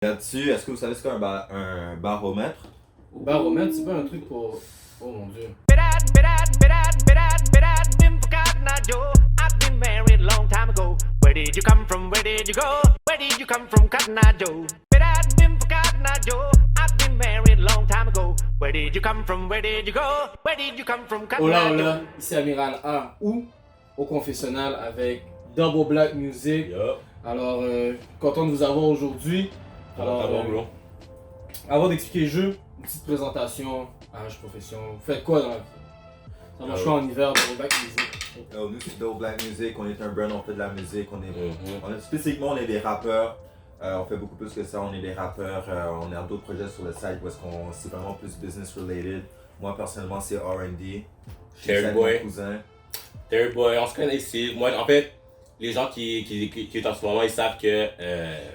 Là-dessus, est-ce que vous savez ce qu'est un baromètre? Baromètre, c'est pas un truc pour. Oh mon dieu. Been forgotten, Joe. I've been married long time ago. Where did you come from? Where did you go? Where did you come from, Cotton Eye Joe? Been forgotten, Joe. I've been married long time ago. Where did you come from? Where did you go? Where did you come from, Cotton Hola, Eye hola. Joe? Ici Amiral A ou au confessionnal avec Double Black Music. Yup. Alors, content de vous avoir aujourd'hui. Alors, bro. avant d'expliquer le jeu, une petite présentation, âge, profession. Vous faites quoi dans la vie? Ça marche quoi en hiver, Double Black Music? Nous, c'est Double Black Music, on est un brand, on fait de la musique, spécifiquement, on est des rappeurs. On fait beaucoup plus que ça, on est des rappeurs. On a d'autres projets sur le site où c'est vraiment plus business related. Moi, personnellement, c'est R&D. Terry Boy. Mon cousin. Terry Boy, on se connaît ici. Moi, en fait, les gens qui écoutent en ce moment, ils savent que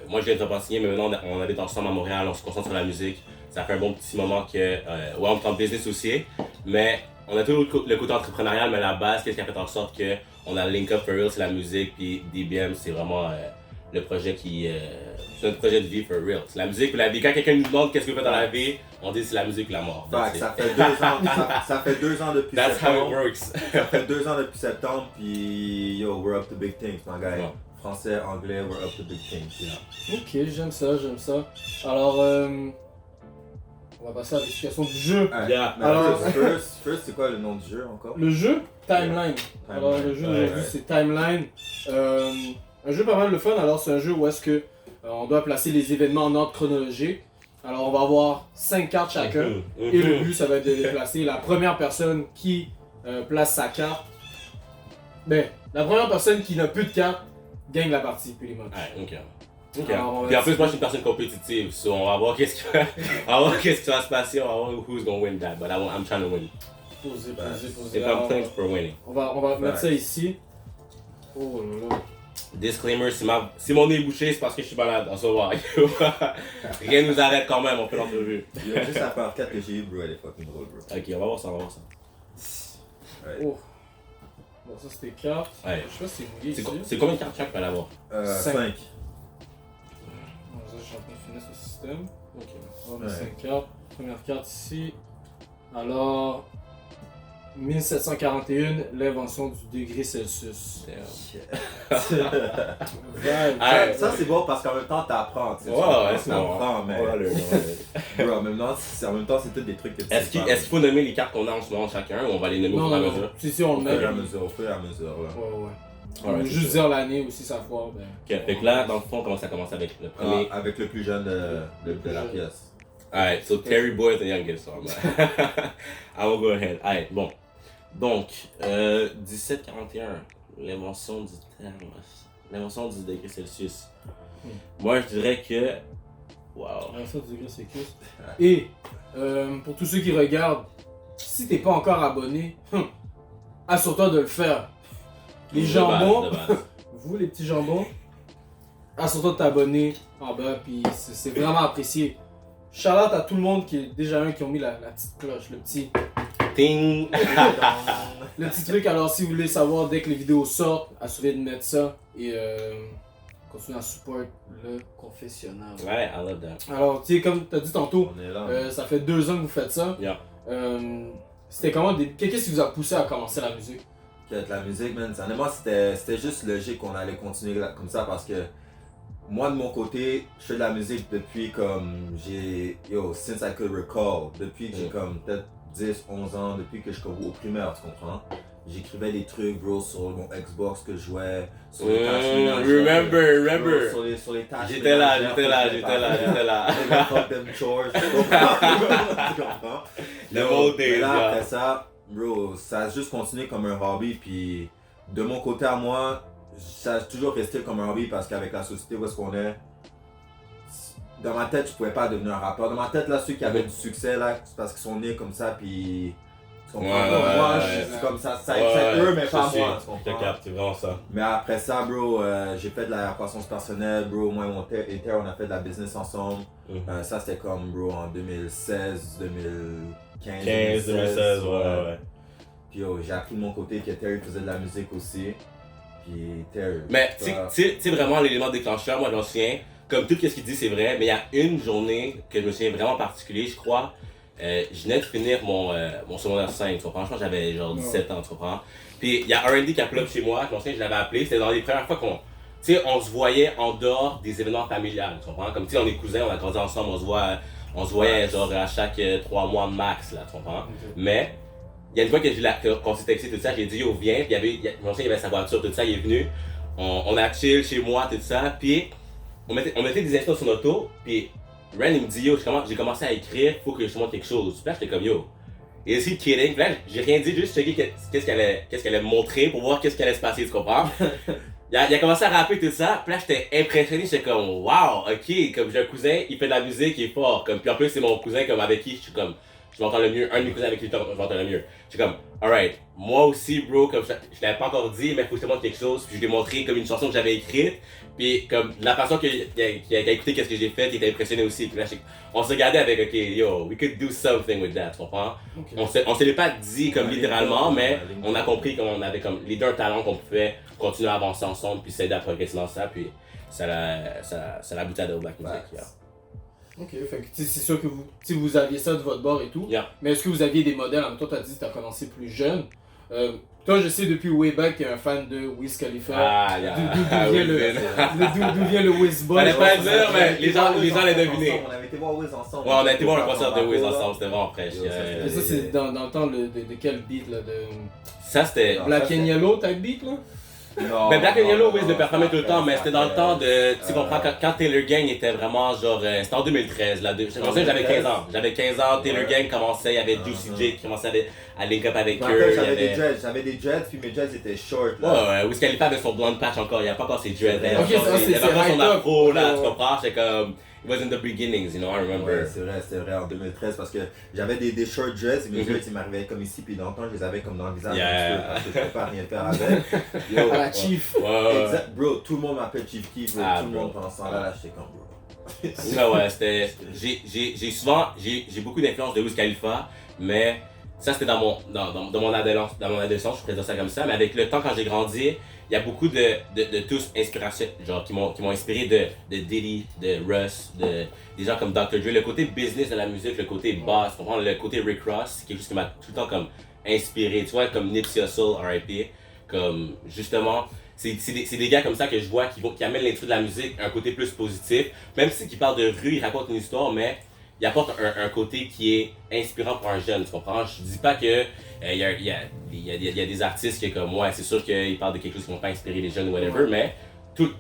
moi, je viens de Repentigny, mais maintenant, on habite ensemble à Montréal, on se concentre sur la musique. Ça fait un bon petit moment que, ouais, on est en business aussi, mais on a tout le côté entrepreneurial, mais la base, qu'est-ce qui a fait en sorte qu'on a Link Up for Real, c'est la musique, puis DBM, c'est vraiment le projet qui. C'est notre projet de vie for real. C'est la musique ou la vie. Quand quelqu'un nous demande qu'est-ce que vous faites dans la vie, on dit c'est la musique ou la mort. Ça fait 2 ans, ça fait 2 ans depuis That's how it septembre. works. Ça fait 2 ans depuis septembre, puis yo, we're up to big things, my guy. Ouais. Français, anglais, we're up to big things. Yeah. Ok, j'aime ça, j'aime ça. Alors, on va passer à l'explication du jeu. Yeah. Mais Alors- first, c'est quoi le nom du jeu encore? Le jeu, Timeline. Alors, le jeu d'aujourd'hui, ouais. c'est Timeline. Un jeu pas mal de fun. Alors, c'est un jeu où est-ce que on doit placer les événements en ordre chronologique. Alors, on va avoir 5 cartes chacun. Et le but, ça va être de les placer. La première personne qui place sa carte, ben, la première personne qui n'a plus de cartes gagne la partie, puis les mots. Ouais, ok. Ok. Alors, on va Puis en plus, essayer- moi, je suis une personne compétitive, so on va voir qu'est-ce qui va se passer, on va voir who's gonna win that, but I'm trying to win. Posez. If I'm playing for winning. On va mettre ça ici. Oh là là. Disclaimer, si mon nez est bouché, c'est parce que je suis malade, on se voit. Rien nous arrête quand même, on fait l'entrevue. Yo, juste la part 4 que j'ai eu, bro, elle est fucking drôle, bro. Ok, on va voir ça, Ouais. Oh. Bon, ça c'était 4. Ouais. Je sais pas si c'est mouillé C'est ici. c'est combien de cartes chaque peut l'avoir? 5. Bon, ça, je suis en train de finir ce système. Ok. On va mettre Ouais. 5 cartes. Première carte ici. Alors, 1741, l'invention du degré Celsius. Vibe. Ah, Ça, c'est bon parce qu'en même temps, t'apprends. Tu sais, Ouais, c'est bon. t'apprends, mais. Bro, en même temps, c'est tous des trucs que tu Est-ce qu'il faut nommer les cartes qu'on a en ce moment chacun ou on va les nommer au Non, fur et non, à non. mesure? Si, on Au le fur met. et à mesure, au fur et à mesure, là. Ouais. On Alright, veut juste dire l'année aussi, sa foi. Ben. Ok, fait que là, dans le fond, comment ça commence avec le premier? Avec le plus jeune de la pièce. Alright, so Terry Boy is the youngest, so I will go ahead. Alright, bon. Donc, 1741, l'invention du thermos, l'invention du degré Celsius. Moi, je dirais que. Wow. L'invention du degré Celsius. Et, pour tous ceux qui regardent, si t'es pas encore abonné, assure-toi de le faire. Les De jambons, base. vous les petits jambons, assure-toi de t'abonner en bas, puis c'est vraiment apprécié. Shout out à tout le monde qui est déjà qui ont mis la petite cloche, le petit Ting! truc. Alors si vous voulez savoir dès que les vidéos sortent, assurez de mettre ça et continuez à support le confessionnal. Ouais, I love that. Alors tu sais comme tu as dit tantôt, On est là. ça fait 2 ans que vous faites ça. Yeah. C'était comment qu'est-ce qui vous a poussé à commencer la musique? La musique, man, honnêtement, c'était juste logique qu'on allait continuer comme ça parce que moi, de mon côté, je fais de la musique depuis since I could recall, depuis que j'ai comme peut-être 10, 11 ans, depuis que je suis au primaire, tu comprends? J'écrivais des trucs, bro, sur mon Xbox que je jouais, sur les tâches ménagères. Remember. Bro, sur les tâches J'étais là. Les fuck them chores, tu comprends? The Yo, old mais days, là, yeah. après ça, bro, ça a juste continué comme un hobby, puis de mon côté à moi, ça a toujours resté comme un hobby parce qu'avec la société où est-ce qu'on est, dans ma tête, je pouvais pas devenir un rappeur. Dans ma tête, là, ceux qui avaient du succès, là, c'est parce qu'ils sont nés comme ça, puis tu comprends? Moi, c'est comme ça, c'est eux, mais pas moi, tu Je te comprends? capte, c'est vraiment ça. Mais après ça, bro, j'ai fait de la croissance personnelle, bro. Moi et Terre, on a fait de la business ensemble. Ça, c'était comme, bro, en 2016, 2015, 2016, ouais. Puis j'ai appris de mon côté que Terry faisait de la musique aussi. Puis Terry. Mais tu sais vraiment l'élément déclencheur, moi j'en souviens, comme tout ce qu'il dit, c'est vrai, mais il y a une journée que je me souviens vraiment particulier, je crois. Je venais de finir mon secondaire 5, tu comprends? Je pense que j'avais genre 17 ans, tu comprends? Puis il y a R&D qui a pull up chez moi, je me souviens, je l'avais appelé, c'était dans les premières fois qu'on... Tu sais, on se voyait en dehors des événements familiales, tu comprends? Comme tu sais, on est cousins, on a grandi ensemble, on se voyait genre à chaque 3 mois max, là, tu comprends? Mais, il y a une fois qu'on s'est texté tout ça, j'ai dit yo viens, puis je me souviens, il y avait sa voiture, tout ça, il est venu, on a chill chez moi, tout ça, puis on mettait des instants sur notre auto, puis Ren il me dit yo, j'ai commencé à écrire, faut que je te montre quelque chose. Puis là j'étais comme yo, is he kidding? Puis là j'ai rien dit, juste checké qu'est-ce qu'elle allait me montrer pour voir qu'est-ce qui allait se passer, tu comprends? Il a commencé à rapper tout ça, puis là j'étais impressionné, j'étais comme wow, ok, comme j'ai un cousin, il fait de la musique, il est fort, comme, puis en plus c'est mon cousin comme avec qui je suis comme, je m'entends le mieux, un de mes cousins avec qui je m'entends le mieux. J'étais comme, alright, moi aussi bro, comme je l'avais pas encore dit, mais faut que je te montre quelque chose, puis je lui ai montré comme une chanson que j'avais écrite, puis comme la façon qu'il a écouté qu'est-ce que j'ai fait, il était impressionné aussi, puis là on se regardait avec, ok, yo, we could do something with that, tu comprends? Okay. On se l'est pas dit comme littéralement, mais on a compris qu'on avait comme les deux talents qu'on pouvait continuer à avancer ensemble, puis s'aider à progresser dans ça, puis ça l'a abouti à de Black Music. Yeah. Ok, fait que c'est sûr que vous aviez ça de votre bord et tout, mais est-ce que vous aviez des modèles? En même temps, tu as dit que tu as commencé plus jeune. Toi, je sais depuis way back que tu es un fan de Wiz Khalifa. Ah, D'où vient le Wiz Boy? Fallait pas le dire, mais les gens l'ont deviné. On avait été voir Wiz ensemble. Ouais, on a été voir le concert de Wiz ensemble, c'était vraiment fraîche. Et ça, c'est dans le temps de quel beat là? Ça, c'était. Black and Yellow type beat là? Non, ben Black and Yellow, Wiz le performait tout le temps, mais c'était dans le temps de. Tu comprends, quand Taylor Gang était vraiment genre. C'était en 2013, là. J'avais 15 ans. J'avais 15 ans, Taylor Gang commençait, il y avait Juicy J qui commençait à link up avec eux. J'avais des dreads, puis mes dreads étaient short. Ouais, Wiz Khalifa avait son blonde patch encore, il n'y avait pas encore ses dreads. Ok, il avait pas son afro, là, tu comprends? C'était comme. It was in the beginnings, you know, I remember. Ouais, c'était vrai, en 2013, parce que j'avais des short dreads, et mes dreads, ils m'arrivaient comme ici, puis dans le temps, je les avais comme dans le visage, parce que je pouvais pas rien faire avec. Yo, à la Chief. Exact, bro, tout le monde m'appelle Chief Keef, tout le monde pendant ce temps-là, j'étais comme bro. Ouais, c'était. J'ai beaucoup d'influence de Wiz Khalifa, mais ça c'était dans mon adolescence, je pourrais dire ça comme ça, mais avec le temps, quand j'ai grandi, il y a beaucoup de tous inspiration, genre qui m'ont inspiré de Diddy, de Russ, des gens comme Dr. Dre, le côté business de la musique, le côté bass, le côté Rick Ross, c'est quelque chose qui m'a tout le temps comme inspiré, tu vois, comme Nipsey Hussle, R.I.P., comme justement, c'est des gars comme ça que je vois qui amènent l'industrie de la musique à un côté plus positif, même si ils parlent de rue, ils racontent une histoire, mais il apporte un côté qui est inspirant pour un jeune, tu comprends? Je dis pas que il y a des artistes qui comme moi, c'est sûr qu'ils parlent de quelque chose qui vont pas inspirer les jeunes ou whatever, mais tous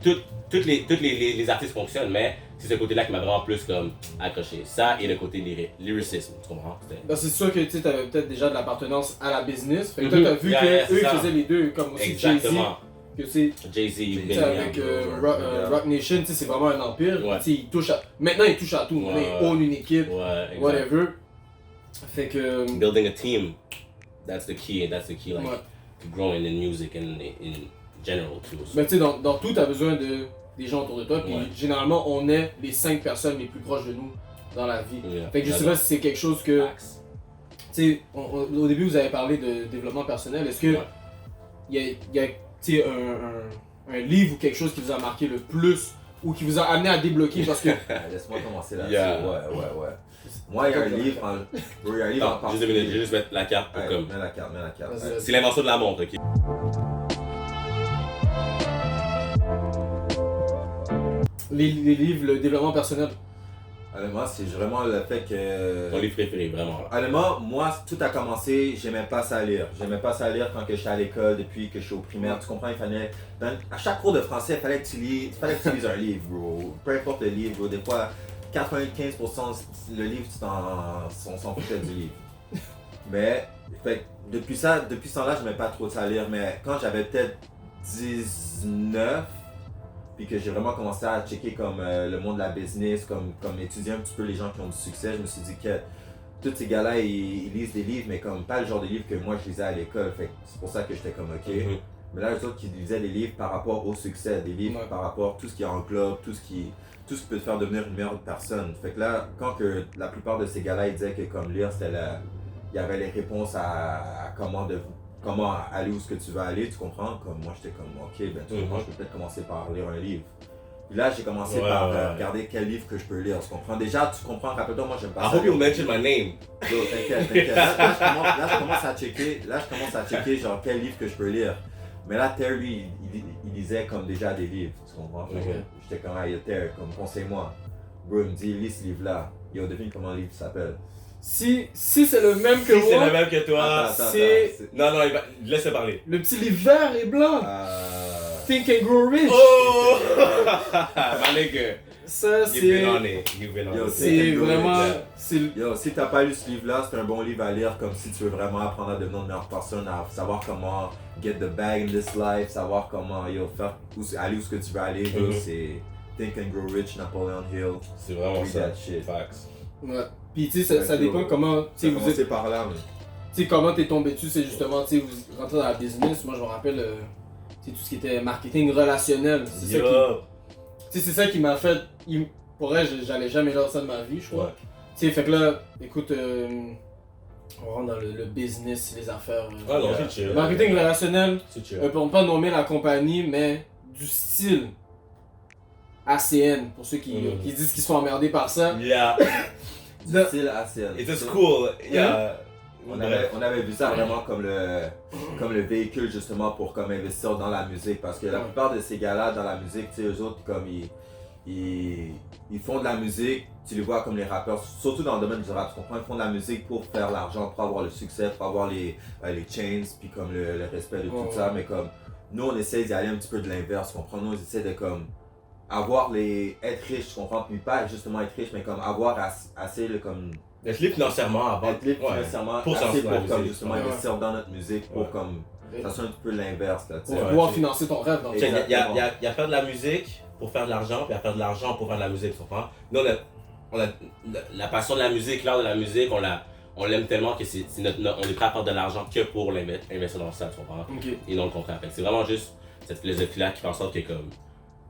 les artistes fonctionnent, mais c'est ce côté-là qui m'a vraiment plus comme accroché. Ça et le côté lyricisme, tu comprends? Ben, c'est sûr que tu avais peut-être déjà de l'appartenance à la business, fait que toi t'as vu qu'eux ils faisaient les deux, comme aussi exactement. Jay-Z, Jay-Z, avec Rock Nation, c'est vraiment un empire. Il touche maintenant il touche à tout, il own une équipe, whatever. Fait que. Building a team, that's the key, like to growing in music and in general too. So. Mais tu sais, dans tout, t'as besoin des gens autour de toi, puis généralement on est les 5 personnes les plus proches de nous dans la vie. Fait que je sais pas si c'est quelque chose que. Tu sais, au début vous avez parlé de développement personnel, est-ce que il y a un livre ou quelque chose qui vous a marqué le plus ou qui vous a amené à débloquer parce que... Laisse-moi commencer là-dessus, ouais. Moi, il y a un livre en particulier. Juste 2 minutes, je vais juste mettre la carte pour comme... Mets la carte. C'est l'invention de la montre, ok? Les livres, le développement personnel. Honnêtement, c'est vraiment le fait que... Ton livre préféré, vraiment. Honnêtement, moi, tout a commencé, j'aimais pas ça lire. J'aimais pas ça lire quand j'étais à l'école, depuis que je suis au primaire. Tu comprends, il fallait... à chaque cours de français, il fallait que tu lises un livre, bro. Peu importe le livre, bro. Des fois, 95% le livre, on s'en foutait du livre. Mais, fait, depuis ce temps-là, j'aimais pas trop ça lire. Mais quand j'avais peut-être 19... puis que j'ai vraiment commencé à checker comme le monde de la business, comme étudier un petit peu les gens qui ont du succès, je me suis dit que tous ces gars-là, ils lisent des livres, mais comme pas le genre de livres que moi je lisais à l'école, fait c'est pour ça que j'étais comme ok. Mais là, les autres qui lisaient des livres par rapport au succès, des livres par rapport à tout ce qui englobe, tout ce qui peut te faire devenir une meilleure personne. Fait que là, quand que la plupart de ces gars-là, ils disaient que comme lire, il y avait les réponses à comment aller où ce que tu veux aller, tu comprends? Comme moi, j'étais comme, ok, ben tu comprends, je peux peut-être commencer par lire un livre. Puis là, j'ai commencé Ouais, par ouais. regarder quel livre que je peux lire. Tu comprends? Déjà, tu comprends, rappelle-toi, moi, j'aime pas I ça. hope you mention my name. Yo, t'inquiète. Là, je commence à checker, genre, quel livre que je peux lire. Mais là, Terry, lui, il lisait comme déjà des livres, tu comprends? Fait que Ok. j'étais comme, ah, yo, Terry, comme, conseille-moi. Bro, il me dit, lis ce livre-là. Yo, devine comment le livre s'appelle. Si c'est le même que Si c'est moi, le même que toi. c'est- Non, non, laisse-le parler. le petit livre vert et blanc. Think and Grow Rich. Oh! My nigga. Ça, You've been on c'est. it. You've been on Yo, it. C'est Think and Grow vraiment. Rich. C'est Yo, si t'as pas lu ce livre-là, c'est un bon livre à lire comme si tu veux vraiment apprendre à devenir une meilleure personne, à savoir comment get the bag in this life, savoir comment yo, aller où ce que tu veux aller. Yo, Mhm. c'est Think and Grow Rich, Napoleon Hill. C'est vraiment Read ça. that shit. Facts. Ouais. Puis tu sais, ça dépend comment. Tu sais, vous êtes. commencé par là, mais. Tu sais, comment t'es tombé dessus, c'est justement, tu sais, vous rentrez dans la business. Moi, je me rappelle, tu sais, tout ce qui était marketing relationnel. C'est ça qui. Yo. Tu sais, c'est ça qui m'a fait. Pour vrai, j'allais jamais lire ça de ma vie, je crois. Ouais. Tu sais, fait que là, écoute, on rentre dans le business, les affaires. Ah non, c'est chill. Marketing relationnel, C'est chill. pour ne pas nommer la compagnie, mais du style ACN, pour ceux qui disent qu'ils sont emmerdés par ça. Yeah. De- Style ASEAN. It is cool. Yeah. On avait vu ça vraiment comme le véhicule justement pour comme investir dans la musique parce que la plupart de ces gars-là dans la musique, tu sais, eux autres comme ils font de la musique, tu les vois comme les rappeurs, surtout dans le domaine du rap, tu comprends, ils font de la musique pour faire l'argent, pour avoir le succès, pour avoir les chains, puis comme le respect de tout ça, mais comme nous on essaie d'y aller un petit peu de l'inverse, tu comprends, nous on essaie de comme être riche, tu comprends, puis pas justement être riche, mais comme avoir assez de comme Être libre financièrement avant. être libre Ouais. financièrement Pour assez sortir pour la comme musique. justement Ouais. investir dans notre musique pour Ouais. comme ça soit un petit peu l'inverse là, tu sais. Pour Ouais, pouvoir c'est- financer ton rêve dans le Il y, fond. a, y a faire de la musique pour faire de l'argent, puis il y a faire de l'argent pour faire de la musique, tu comprends? Nous, on a la passion de la musique, l'art de la musique, on l'aime tellement que on est prêt à faire de l'argent que pour investir dans ça, tu comprends? Ok. Et non le contraire. Fait que c'est vraiment juste cette philosophie-là qui fait en sorte que comme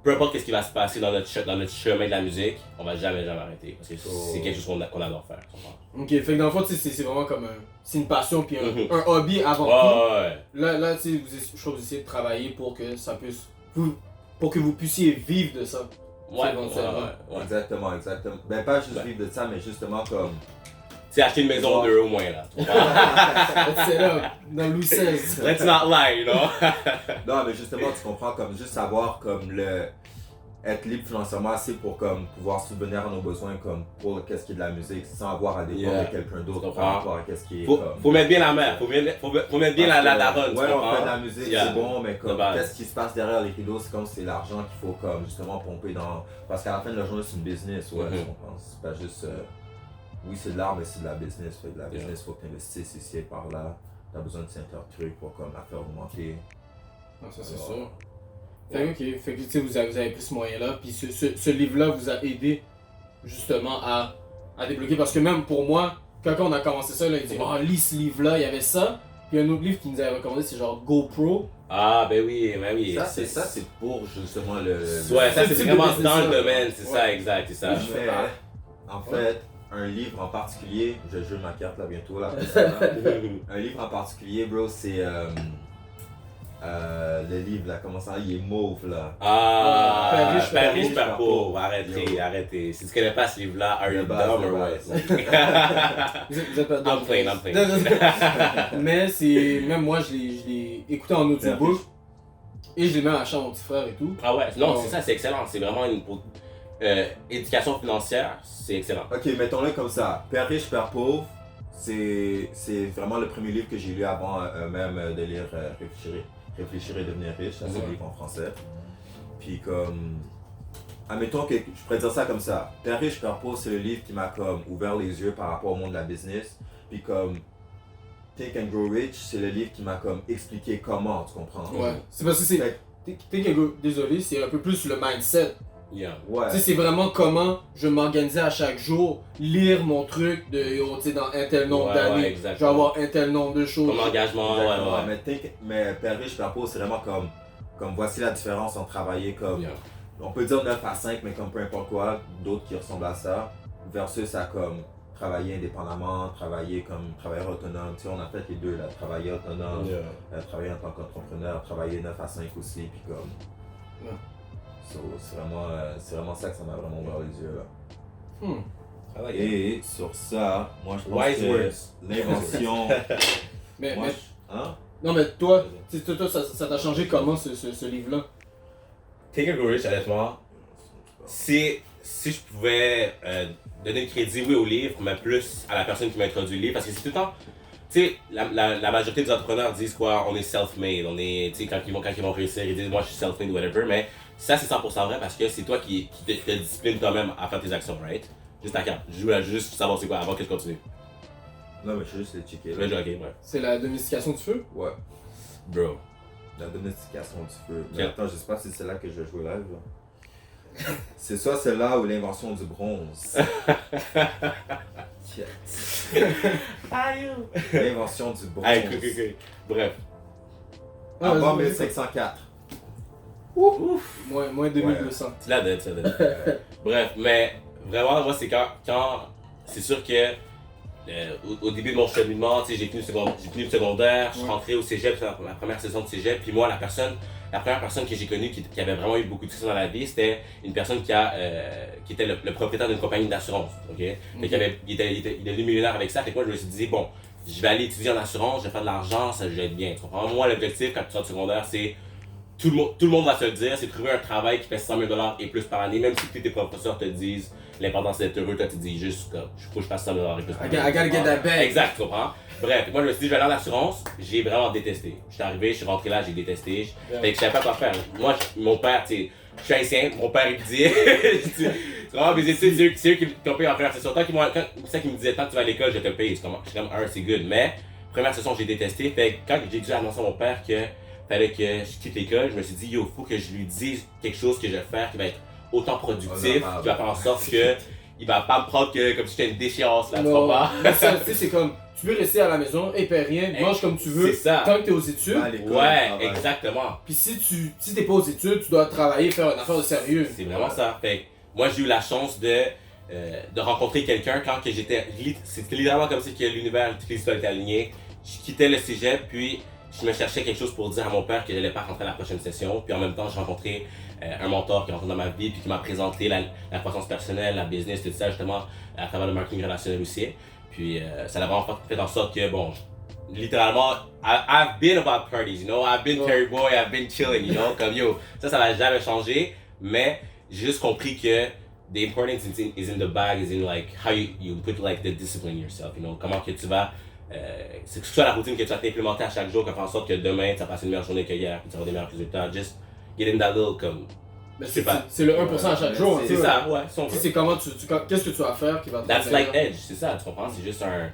peu importe ce qui va se passer dans notre chemin de la musique, on va jamais arrêter. Parce que c'est quelque chose qu'on adore faire, tu comprends? Ok, fait que dans le fond, tu sais, c'est vraiment comme c'est une passion puis Mhm. un hobby avant tout. Ouais. Là, tu sais, je crois que vous essayez de travailler pour que ça puisse. Pour que vous puissiez vivre de ça. Ouais, éventuellement. ouais. Exactement. Ben pas juste Ouais. vivre de ça, mais justement comme C'est acheter une maison Ouais. de au moins là. C'est là, dans Louis XVI. Let's not lie, you know? non, mais justement tu comprends comme juste savoir comme être libre financièrement assez pour comme pouvoir subvenir à nos besoins comme pour qu'est-ce qui est de la musique sans avoir à dépendre Yeah. de quelqu'un d'autre Tu par comprends? rapport à qu'est-ce qui est Faut, comme faut mettre bien la mer, faut mettre bien la daronne, tu ouais, on comprends? fait de la musique, Yeah. c'est bon, mais De comme base. qu'est-ce qui se passe derrière les rideaux, c'est comme c'est l'argent qu'il faut comme justement pomper dans. Parce qu'à la fin de la journée, c'est une business, ouais, Mhm. tu comprends. C'est pas juste. Oui, c'est de l'art, mais c'est de la business. Fait que la business, faut que tu investisses ici et par là. T'as besoin de certains trucs pour comme la faire augmenter. Ah, ça, c'est sûr. Fait que, ok, fait que tu sais, vous avez pris ce moyen-là, puis ce livre-là vous a aidé justement à débloquer. Parce que même pour moi, quand on a commencé ça, là, il dit oh, lis ce livre-là, il y avait ça. Puis un autre livre qui nous avait recommandé, c'est genre GoPro. Ah, ben oui. Ça, c'est pour justement le. Ouais, ça le c'est type de vraiment business, dans le ça. domaine, c'est ça, Ouais. exact, c'est ça. Je fais, en fait, un livre en particulier, je joue ma carte là bientôt là. après ça, là. Un livre en particulier, bro, c'est le livre là, comment ça, il est mauve là. Ah, Père riche, Père père riche, pauvre. Père pauvre. Arrêtez, Yo. arrêtez. Si tu connais pas ce livre-là, are you De base, dumb de or what? base. Vous êtes pas I'm playing. Mais c'est. Même moi, je l'ai écouté en audiobook. Et je l'ai même acheté à mon petit frère et tout. Ah ouais, non, Oh. c'est ça, c'est excellent. C'est vraiment une éducation financière, c'est excellent. Ok, mettons-le comme ça. Père riche, Père pauvre, c'est vraiment le premier livre que j'ai lu avant même de lire Réfléchir et devenir riche. Ça, c'est le livre en français. Puis comme. Admettons que je pourrais dire ça comme ça. Père riche, Père pauvre, c'est le livre qui m'a comme ouvert les yeux par rapport au monde de la business. Puis comme. Think and Grow Rich, c'est le livre qui m'a comme expliqué comment, tu comprends? Ouais. C'est parce que c'est. Fait Désolé, c'est un peu plus le mindset. Yeah. Ouais. Tu sais, c'est vraiment comment je m'organisais à chaque jour, lire mon truc de yo, tu sais, dans un tel nombre Ouais, d'années, ouais, exactement. je vais avoir un tel nombre de choses. Comme engagement, Exactement. ouais. Mais Père riche, Père pauvre, c'est vraiment comme voici la différence entre travailler comme. Yeah. On peut dire 9 à 5, mais comme peu importe quoi, d'autres qui ressemblent à ça, versus à comme travailler indépendamment, travailler comme travailleur autonome. Tu sais, on a fait les deux, là, travailler autonome, Yeah. travailler en tant qu'entrepreneur, travailler 9 à 5 aussi, puis comme. Ouais. So, c'est vraiment ça que ça m'a vraiment ouvert les yeux là. I like it. Et sur ça, moi je pense Wise que words. l'invention. Mais, moi, mais- hein? non, mais toi, ça t'a changé comment ce livre-là? Think and Grow Rich, honnêtement, si je pouvais donner le crédit, oui, au livre, mais plus à la personne qui m'a introduit le livre, parce que c'est tout le temps, tu sais, la majorité des entrepreneurs disent quoi, on est self-made, on est, tu sais, quand ils vont réussir, ils disent, moi je suis self-made, whatever, mais ça c'est 100% vrai parce que c'est toi qui te discipline toi-même à faire tes actions, right? Juste ta carte, je voulais juste savoir c'est quoi avant que je continue. Non, mais je suis juste les checker Là, là. ok, ouais. C'est la domestication du feu? Ouais, Bro. la domestication du feu. Mais Yeah. attends, je sais pas si c'est là que je vais jouer live là. C'est soit celle-là ou l'invention du bronze. L'invention du bronze. Hey, ok. Bref. Avant vas-y, 1504. Moins 2200. Tu l'as dit, Bref, mais vraiment, moi, c'est quand c'est sûr que au début de mon cheminement, tu sais, j'ai fini le secondaire, je suis rentré au cégep, c'est ma première saison de cégep, puis moi, la première personne que j'ai connue qui avait vraiment eu beaucoup de succès dans la vie, c'était une personne qui était le propriétaire d'une compagnie d'assurance, ok? Fait qu'il il est devenu millionnaire avec ça, fait que moi, je me suis dit, bon, je vais aller étudier en assurance, je vais faire de l'argent, ça, je vais être bien, tu comprends? Moi, l'objectif, quand tu sors du secondaire, c'est tout le monde va se le dire, c'est trouver un travail qui fait 100 000 $ et plus par année, même si tes professeurs te disent l'important c'est d'être heureux, toi tu dis juste comme il faut que je fasse 100 000 $ et plus par année. I gotta get that bag. Exact, tu comprends? Bref, moi je me suis dit je vais aller en assurance, j'ai vraiment détesté. Je suis arrivé, je suis rentré là, j'ai détesté. Fait que je savais pas quoi faire. Moi, mon père, tu sais, je suis haïtien, mon père il me dit, tu vois, mes études, c'est eux qui t'ont payé en première session. C'est ça qui me disait, tant que tu vas à l'école, je te paye. Je suis comme, c'est good. Mais, première session, j'ai détesté. Fait que quand j'ai dû annoncer à mon père que fallait que je quitte l'école, je me suis dit, yo, faut que je lui dise quelque chose que je vais faire qui va être autant productif, qui va faire en sorte que il va pas me prendre comme si j'étais une déchéance là, tu Non, comprends? mais ça, tu sais, c'est comme, tu peux rester à la maison et payer rien, mange comme tu veux, C'est ça. tant que t'es aux études. Va à l'école, Ouais, travaille. exactement. Puis si t'es pas aux études, tu dois travailler, faire une affaire de sérieux. C'est vraiment ça. Fait que moi, j'ai eu la chance de rencontrer quelqu'un quand que c'était littéralement comme si que l'univers, toutes les histoires étaient alignées. Je quittais le cégep, puis je me cherchais quelque chose pour dire à mon père que j'allais pas rentrer à la prochaine session. Puis en même temps, j'ai rencontré un mentor qui est rentré dans ma vie, puis qui m'a présenté la croissance personnelle, la business, tout ça, justement, à travers le marketing relationnel aussi. Puis ça l'a vraiment fait en sorte que, bon, littéralement, I've been about parties, you know, I've been Terry Boy, I've been chilling, you know, comme yo, ça va jamais changer, mais j'ai juste compris que the importance is in the bag, is in like how you put like the discipline yourself, you know, comment que tu vas, c'est que ce soit la routine que tu vas t'implémenter à chaque jour qui fait en sorte que demain tu vas passer une meilleure journée que hier, puis tu auras des meilleurs résultats, just get in that little comme, Mais je sais pas. c'est le 1% à chaque jour. C'est ça, ouais, si on Tu veut. sais, c'est comment qu'est-ce que tu vas faire qui va te That's faire like meilleur. edge, c'est ça, tu comprends? C'est juste un.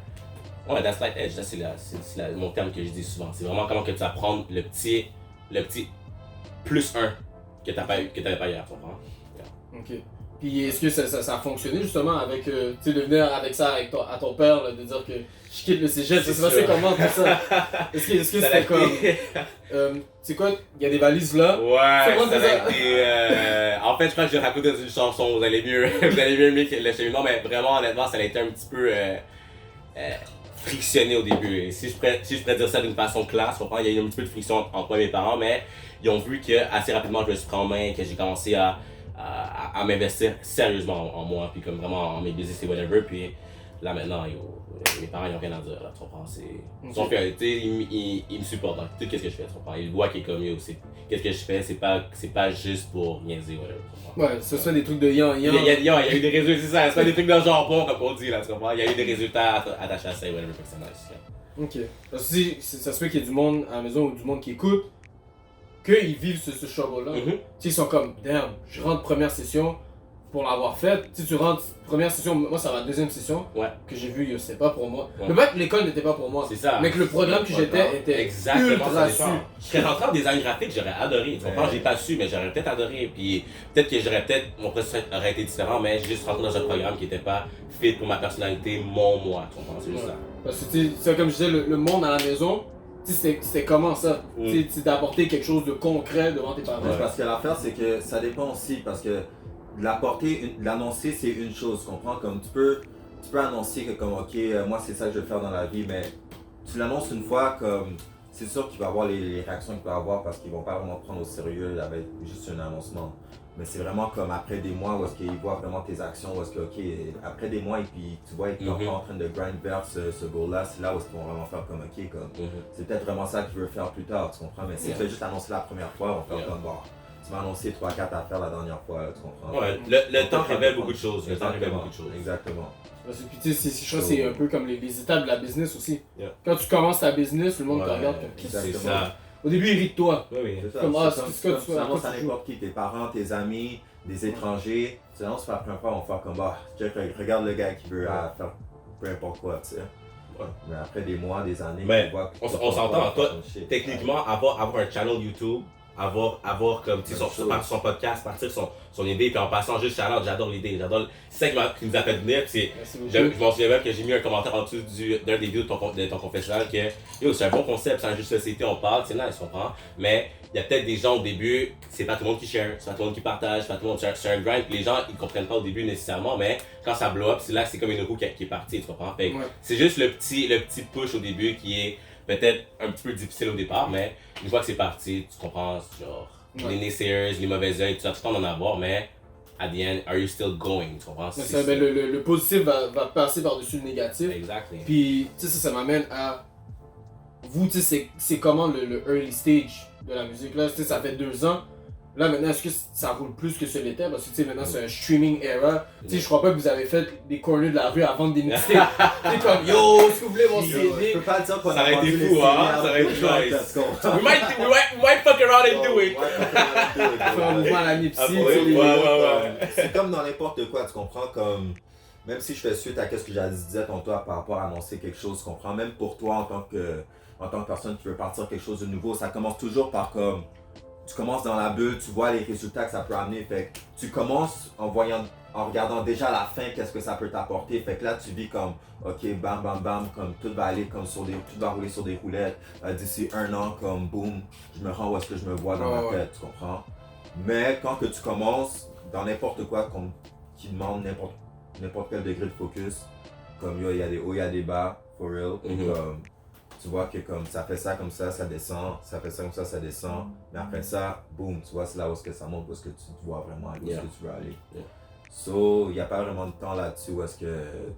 Ouais, that's like edge, ça c'est mon terme que je dis souvent. C'est vraiment comment que tu vas prendre le petit plus 1 que t'avais pas hier, tu comprends? Ok. Puis est-ce que ça a fonctionné justement avec, tu sais, de venir avec ça à ton père, là, de dire que je quitte le cégep, ça s'est passé sûr. comment tout ça? Est-ce que Ça c'était l'a comme, c'est quoi, il y a des valises là? Ouais, Comment ça ça? a été. En fait, je crois que je raconte dans une chanson, vous allez mieux aimer le cheminement, mais vraiment, honnêtement, ça a été un petit peu frictionné au début. Et si je pourrais dire ça d'une façon classe, tu comprends, il y a eu un petit peu de friction entre moi et mes parents, mais ils ont vu que assez rapidement, je me suis pris en main, que j'ai commencé à m'investir sérieusement en moi, puis comme vraiment en mes business et whatever, puis là maintenant, mes parents ils ont rien à dire, là, tu comprends, ils sont fiers, tu sais, ils me supportent dans tout ce que je fais, tu comprends, ils voient qu'il est comme yo, qu'est-ce que je fais, c'est pas juste pour niaiser, whatever, tu comprends. Ouais, ça se fait des trucs de yan. Il y a eu des résultats, c'est ça, c'est pas des trucs de jambon comme on dit là, tu comprends, il y a eu des résultats attachés à ça et whatever, fait que c'est nice, là. Ok. Parce que ça se fait qu'il y a du monde à la maison ou du monde qui écoute, qu'ils vivent ce struggle-là. Mhm. Tu sais, ils sont comme, damn, je rentre première session pour l'avoir faite. Tu sais, tu rentres première session, moi ça va deuxième session Ouais. que j'ai vu, c'est pas pour moi. Ouais. Le fait que l'école n'était pas pour moi, C'est ça. mais que le programme que j'étais était Exactement, ultra ça su. dépend. Je serais rentré en design graphique, j'aurais adoré. Tu comprends, j'ai pas su, mais j'aurais peut-être adoré. Puis peut-être que mon processus aurait été différent, mais j'ai juste rentré dans un programme qui était pas fait pour ma personnalité, mon moi. Tu comprends, c'est juste ça. Parce que tu sais, c'est comme je disais, le monde à la maison, tu sais, c'était comment ça? Tu sais, d'apporter quelque chose de concret devant tes parents. Ouais, parce que l'affaire, c'est que ça dépend aussi, parce que l'annoncer, c'est une chose, tu comprends? Comme tu peux annoncer que comme, ok, moi c'est ça que je veux faire dans la vie, mais tu l'annonces une fois, comme, c'est sûr qu'il va y avoir les réactions qu'il va y avoir parce qu'ils vont pas vraiment prendre au sérieux avec juste un annoncement. Mais c'est vraiment comme après des mois où est-ce qu'ils voient vraiment tes actions, où est-ce que, ok, après des mois, et puis tu vois, ils sont en train de grind vers ce goal-là, c'est là où est-ce qu'ils vont vraiment faire comme, ok, comme, c'est peut-être vraiment ça qu'ils veulent faire plus tard, tu comprends? Mais si tu fais juste annoncer la première fois, on fait comme, bon, tu m'as annoncé 3-4 affaires la dernière fois, tu comprends? Ouais, le temps révèle beaucoup de choses. Le temps révèle beaucoup de choses. Exactement. Parce que, puis, tu sais, je crois que c'est un peu comme les étapes de la business aussi. Yeah. Quand tu commences ta business, le monde te Ouais, regarde comme exactement. C'est ça. Au début, il rit de toi. Oui, oui. C'est ça, Comme, c'est c'est ce que tu tu fais, annonces quoi à tu joues. n'importe qui, tes parents, tes amis, des étrangers, tu annonces pour la première fois, on va faire comme, bah, regarde le gars qui veut faire peu importe quoi, tu sais. Ouais. Mais après des mois, des années, Mais tu vois que on tu vas s'entend, faire toi, ton shit. techniquement, avoir un channel YouTube, avoir comme, tu sais, son podcast, partir son idée, puis en passant juste shout-out, j'adore l'idée, c'est ça qui nous a fait venir, puis Merci beaucoup. je m'en souviens même que j'ai mis un commentaire en dessous d'un des vidéos de ton confessionnal que, yo, c'est un bon concept, c'est un jeu de société, on parle, c'est nice, on comprend, mais il y a peut-être des gens au début, c'est pas tout le monde qui share, c'est pas tout le monde qui partage, c'est pas tout le monde, c'est un grind, puis les gens, ils comprennent pas au début nécessairement, mais quand ça blow up, c'est là que c'est comme une roue qui est partie, tu comprends, fait que c'est juste le petit push au début qui est peut-être un petit peu difficile au départ, mais une fois que c'est parti, tu comprends, genre, les naysayers, les mauvais œils, tu vas tout le temps en avoir, mais at the end, are you still going, tu comprends? Mais ça, ben, le positif va passer par-dessus le négatif. Exactly. Puis, tu sais, ça m'amène à. Vous, tu sais, c'est comment le early stage de la musique là? Tu sais, ça fait 2 ans. Là, maintenant, est-ce que ça roule plus que ce l'était? Parce que, tu sais, maintenant, c'est un streaming era. Tu sais, je crois pas que vous avez fait des corners de la rue à vendre des mixtapes. Tu sais, comme, yo, est-ce que vous voulez mon Je CD? peux pas le dire qu'on Ça a aurait été vendu les fou, CD hein? à Ça aurait été beaucoup de gens, nice. parce qu'on- We might fuck around and do it. Faire un mouvement à la Nipsey. Ah, tu sais, ouais, les- ouais. C'est comme dans n'importe quoi, tu comprends, comme même si je fais suite à ce que j'ai disais tantôt par rapport à annoncer quelque chose, tu comprends, même pour toi en tant que personne qui veut partir quelque chose de nouveau, ça commence toujours par comme tu commences dans la bulle, tu vois les résultats que ça peut amener, fait que tu commences en regardant déjà la fin, qu'est-ce que ça peut t'apporter, fait que là tu vis comme ok bam bam bam, comme tout va aller comme tout va rouler sur des roulettes, d'ici 1 an comme boum, je me rends où est-ce que je me vois dans ma tête, tu comprends. Mais quand que tu commences dans n'importe quoi qui demande n'importe quel degré de focus, comme il y a des hauts, il y a des bas, for real, comme tu vois que comme ça fait ça comme ça descend, ça fait ça comme ça descend, mais après ça, boum, tu vois, c'est là où est-ce que ça monte, où est-ce que tu te vois vraiment, où est-ce que tu veux aller. So, il n'y a pas vraiment de temps là-dessus où est-ce que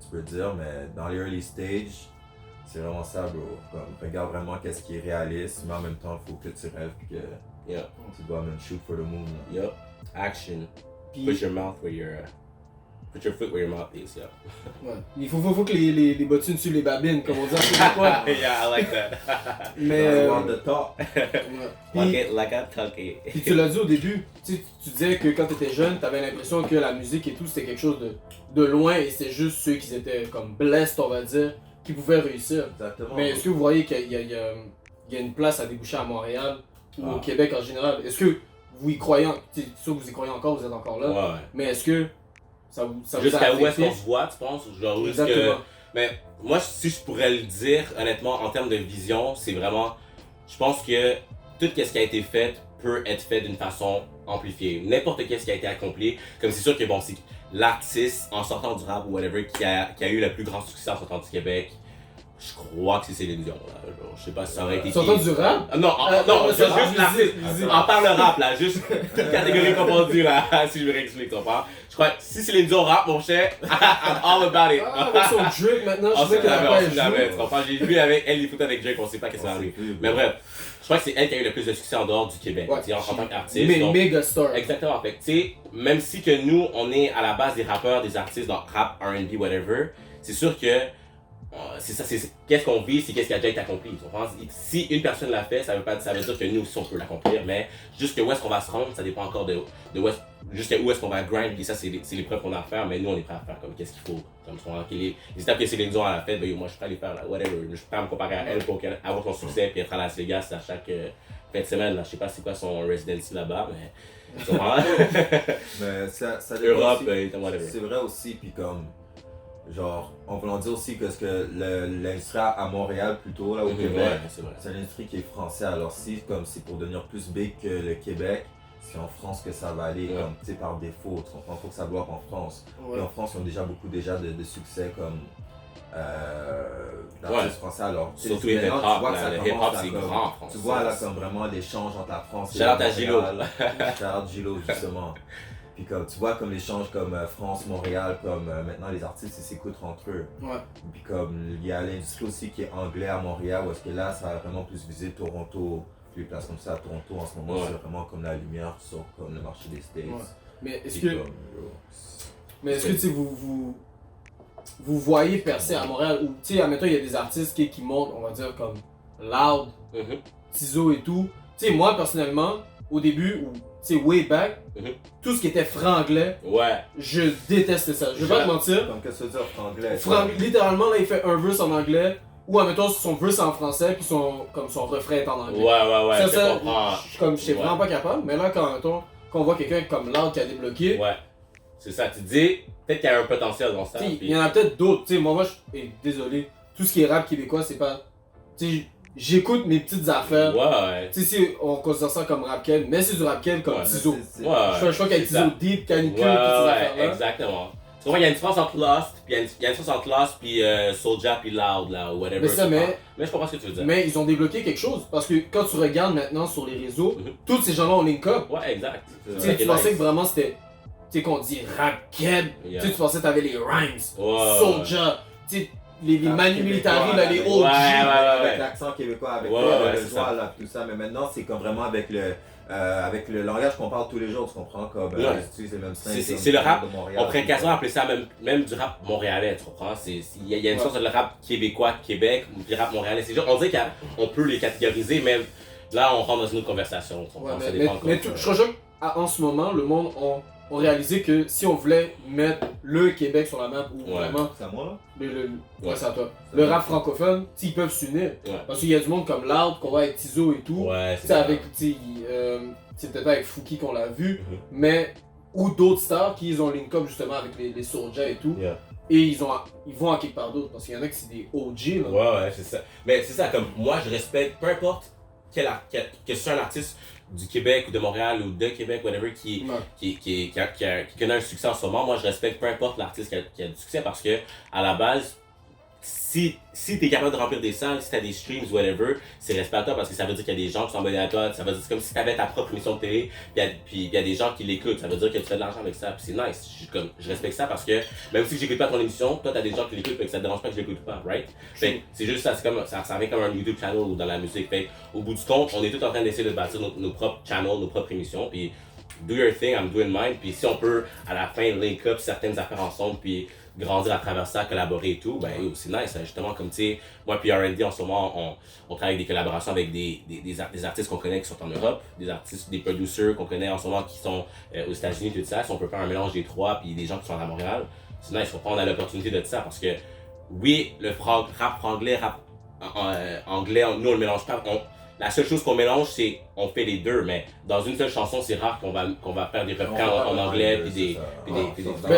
tu peux dire, mais dans les early stages, c'est vraiment ça, bro. Comme, regarde vraiment qu'est-ce qui est réaliste, mais en même temps, il faut que tu rêves et que tu dois même shoot for the moon. Là. Yup. Action. Puis- Put your foot where your mouth is, yeah. Ouais. Il faut que les bottines suivent les babines, comme on dit en québécois. Yeah, I like that. Mais. On the top. Walk Puis, it like I tuck it. puis tu l'as dit au début, tu disais que quand tu étais jeune, tu avais l'impression que la musique et tout, c'était quelque chose de loin et c'était juste ceux qui étaient comme blessed, on va dire, qui pouvaient réussir. Exactement. Mais est-ce que vous voyez qu'il y a une place à déboucher à Montréal ou au Ah. Québec en général? Est-ce que vous y croyez, c'est sûr que vous y croyez encore, vous êtes encore là, Ouais. mais est-ce que ça vous a Jusqu'à où est-ce affecté? qu'on se voit, tu penses? Genre, jusque... Exactement. Mais moi, si je pourrais le dire, honnêtement, en termes de vision, c'est vraiment... Je pense que tout ce qui a été fait peut être fait d'une façon amplifiée. N'importe ce qui a été accompli. Comme c'est sûr que, bon, c'est l'artiste, en sortant du rap ou whatever, qui a eu le plus grand succès en sortant du Québec, je crois que c'est Céline Dion, là. Genre, je sais pas si ça aurait été... Sortant qui. du rap? Non, non, c'est juste juste l'artiste. vas-y. En parle le rap, là. Juste toute catégorie confondue, là. Si je me réexplique, tu comprends? Je crois que si Céline Dion rap, mon cher, I'm all about it. Ah, avec son Drake maintenant, On je sais sait qu'elle a jamais, pas on sait jamais, joué. tu comprends? J'ai vu avec elle les photos avec Drake, on sait pas qu'est-ce qui va arriver. Mais bref, je crois que c'est elle qui a eu le plus de succès en dehors du Québec, Ouais. tu sais, en tant qu'artiste. Mais donc- méga star. Exactement, fait que, tu sais, même si que nous, on est à la base des rappeurs, des artistes, dans rap, R&B, whatever, c'est sûr que c'est ça, c'est qu'est-ce qu'on vit, c'est qu'est-ce qui a déjà été accompli. Tu comprends? Si une personne l'a fait, ça veut dire que nous aussi on peut l'accomplir, mais jusqu'à où est-ce qu'on va se rendre, ça dépend encore de jusqu'à où est-ce qu'on va grind, puis ça c'est l'épreuve qu'on a à faire, mais nous on est prêt à faire comme qu'est-ce qu'il faut. Comme les étapes que Céline Dion a fait, ben moi je suis prêt à les faire, là, whatever. Je suis prêt à me comparer à elle pour avoir son succès, puis être à Las Vegas à chaque fin de semaine. Là. Je sais pas c'est quoi son residency là-bas, mais tu comprends? Mais ça dépend Europe, aussi. whatever. C'est vrai aussi, puis comme, genre, on peut en dire aussi que l'industrie à Montréal plutôt, là au Québec, Ouais, c'est vrai. c'est une industrie qui est française. Alors si, comme c'est pour devenir plus big que le Québec, c'est en France que ça va aller, Ouais. comme, tu sais, par défaut. Tu comprends? Faut que ça bloque en France. Ouais. Et en France, ils ont déjà beaucoup de succès, comme, d'artistes français. Alors, surtout les maintenant, hip-hop, tu vois que là, ça le commence hip-hop à c'est comme- grand en France. Tu vois là comme vraiment l'échange entre la France et Shout out à Gilo. Shout out Gilo, justement. Puis comme tu vois comme l'échange comme France, Montréal, comme maintenant les artistes ils s'écoutent entre eux. Ouais. Puis comme il y a l'industrie aussi qui est anglais à Montréal, où est-ce que là ça va vraiment plus viser Toronto, puis les places comme ça à Toronto en ce moment, Ouais. c'est vraiment comme la lumière sur comme le marché des States. Ouais. Mais est-ce Puis que, comme, tu sais, vous voyez percer à Montréal ou, tu sais, admettons, il y a des artistes qui montent, on va dire, comme Loud, Mhm. Tizo et tout. Tu sais, moi, personnellement, au début, ou, tu sais, way back, Mhm. tout ce qui était franglais, Ouais. je détestais ça. Je vais pas te mentir. Comme qu'est-ce que tu veux dire franglais? Littéralement, là, il fait un verse en anglais, ou, admettons, son verse en français, puis son refrain est en anglais. Ouais, ça, je ça, comprends. comme, j'étais Ouais. vraiment pas capable, mais là, quand on voit quelqu'un comme Loud qui a débloqué, Ouais. C'est ça, tu dis, peut-être qu'il y a un potentiel dans ça. t'sais, puis- il y en a peut-être d'autres. T'sais, moi, désolé, tout ce qui est rap québécois, c'est pas. T'sais, j'écoute mes petites affaires. Ouais. T'sais, si on considère ça comme rap ken, mais c'est du rap ken comme Ouais, Tizo. C'est- Ouais. Je fais un choix avec c'est ça. Tizo Deep, Canicule, Ouais, toutes ces ouais, affaires-là. exactement. Tu vois, il y a une différence entre Lost, puis il y a une différence entre Lost, puis Soulja, puis Loud, là, ou whatever. Mais ça, je mais- comprends. Mais je comprends ce que tu veux dire. Mais ils ont débloqué quelque chose. Parce que quand tu regardes maintenant sur les réseaux, Mhm. tous ces gens-là ont link up. Ouais, exact. C'est ça T'sais, qui tu est pensais nice. que vraiment c'était. Tu sais, qu'on dit rap ken. Yeah. Tu pensais que t'avais les rhymes, Ouais. Soulja, t'sais, les Manu Québécois, Militari, là, les avec- OG. Ouais. avec l'accent québécois, avec Ouais, le ouais, c'est joie, ça. là, tout ça. Mais maintenant, c'est comme vraiment avec le langage qu'on parle tous les jours, tu comprends? Comme, Ouais. ils utilisent les mêmes C'est- slang c'est le rap. de Montréal. On pourrait quasiment appeler ça même du rap montréalais, tu comprends? Il y a une Ouais. sorte de rap québécois, Québec, ou du rap montréalais. C'est juste, on dirait qu'on peut les catégoriser, mais là, on rentre dans une autre conversation. Tu Ouais, comprends? Ça mais dépend mais comme- je crois que en ce moment, le monde ont réalisé que si on voulait mettre le Québec sur la map ou Ouais. vraiment C'est à moi, là? ouais, Ouais. c'est à toi. Le rap francophone, t'sais, ils peuvent s'unir. Ouais. Parce qu'il y a du monde comme Loud qu'on voit avec Tizo et tout. Ouais, T'sais, c'est ça. avec c'est peut-être pas avec Fouki qu'on l'a vu, Mhm. mais ou d'autres stars qui ils ont link up justement avec les Soulja et tout. Yeah. Et ils vont en quelque part d'autre parce qu'il y en a qui c'est des OG là. Ouais, c'est ça. Mais c'est ça, comme moi, je respecte, peu importe que ce soit un artiste du Québec ou de Montréal ou de Québec, whatever, qui connaît un succès en ce moment, moi, je respecte peu importe l'artiste qui a du succès parce que, à la base, si t'es capable de remplir des salles, si t'as des streams, whatever, c'est respect à toi parce que ça veut dire qu'il y a des gens qui sont abonnés à toi. Ça veut dire c'est comme si t'avais ta propre émission de télé, puis il y a des gens qui l'écoutent. Ça veut dire que tu fais de l'argent avec ça, puis c'est nice. Je respecte ça parce que même si j'écoute pas ton émission, toi t'as des gens qui l'écoutent, fait que ça te dérange pas que je l'écoute pas, right? Fait que c'est juste ça, c'est comme ça revient comme un YouTube channel ou dans la musique. Fait au bout du compte, on est tous en train d'essayer de bâtir nos propres channels, nos propres émissions, puis do your thing, I'm doing mine, puis si on peut à la fin link up certaines affaires ensemble, puis grandir à travers ça, collaborer et tout, ben yo, c'est nice, hein. Justement, comme tu sais, moi puis R&D en ce moment, on travaille avec des collaborations avec des artistes qu'on connaît qui sont en Europe, des artistes, des producers qu'on connaît en ce moment qui sont aux États-Unis, tout ça. Si on peut faire un mélange des trois, puis des gens qui sont à Montréal, c'est nice, on a l'opportunité de ça parce que oui, le rap franglais, rap anglais, nous on le mélange pas. La seule chose qu'on mélange, c'est on fait les deux, mais dans une seule chanson, c'est rare qu'on va faire des refrains en anglais puis des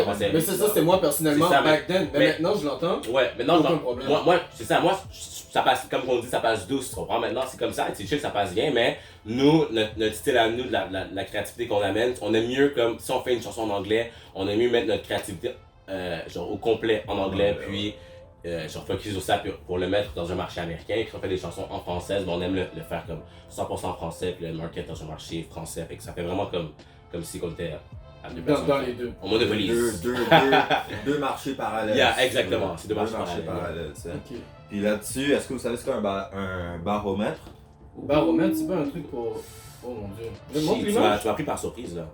français. Mais ça c'était moi personnellement C'est ça, back then. Mais mais- maintenant je l'entends. Ouais, maintenant, Aucun genre, problème. moi c'est ça, moi, ça passe, comme on dit, ça passe douce, tu comprends? Maintenant, c'est comme ça, c'est chill, ça passe bien, mais nous, notre style à nous, la créativité qu'on amène, on aime mieux, comme, si on fait une chanson en anglais, on aime mieux mettre notre créativité, genre, au complet en anglais, puis, genre, focus sur ça pour le mettre dans un marché américain, puis si on fait des chansons en français, ben, on aime le faire comme 100% en français, puis le market dans un marché français, fait que ça fait vraiment comme si on était à deux personnes. Dans les deux. On monopolise. Deux marchés parallèles. Yeah, exactement, c'est deux marchés parallèles. parallèles, ça. Ok. Puis là-dessus, est-ce que vous savez ce qu'est un baromètre? Baromètre, c'est pas un truc pour. Oh mon dieu. Je montre Tu l'image. m'as pris par surprise, là.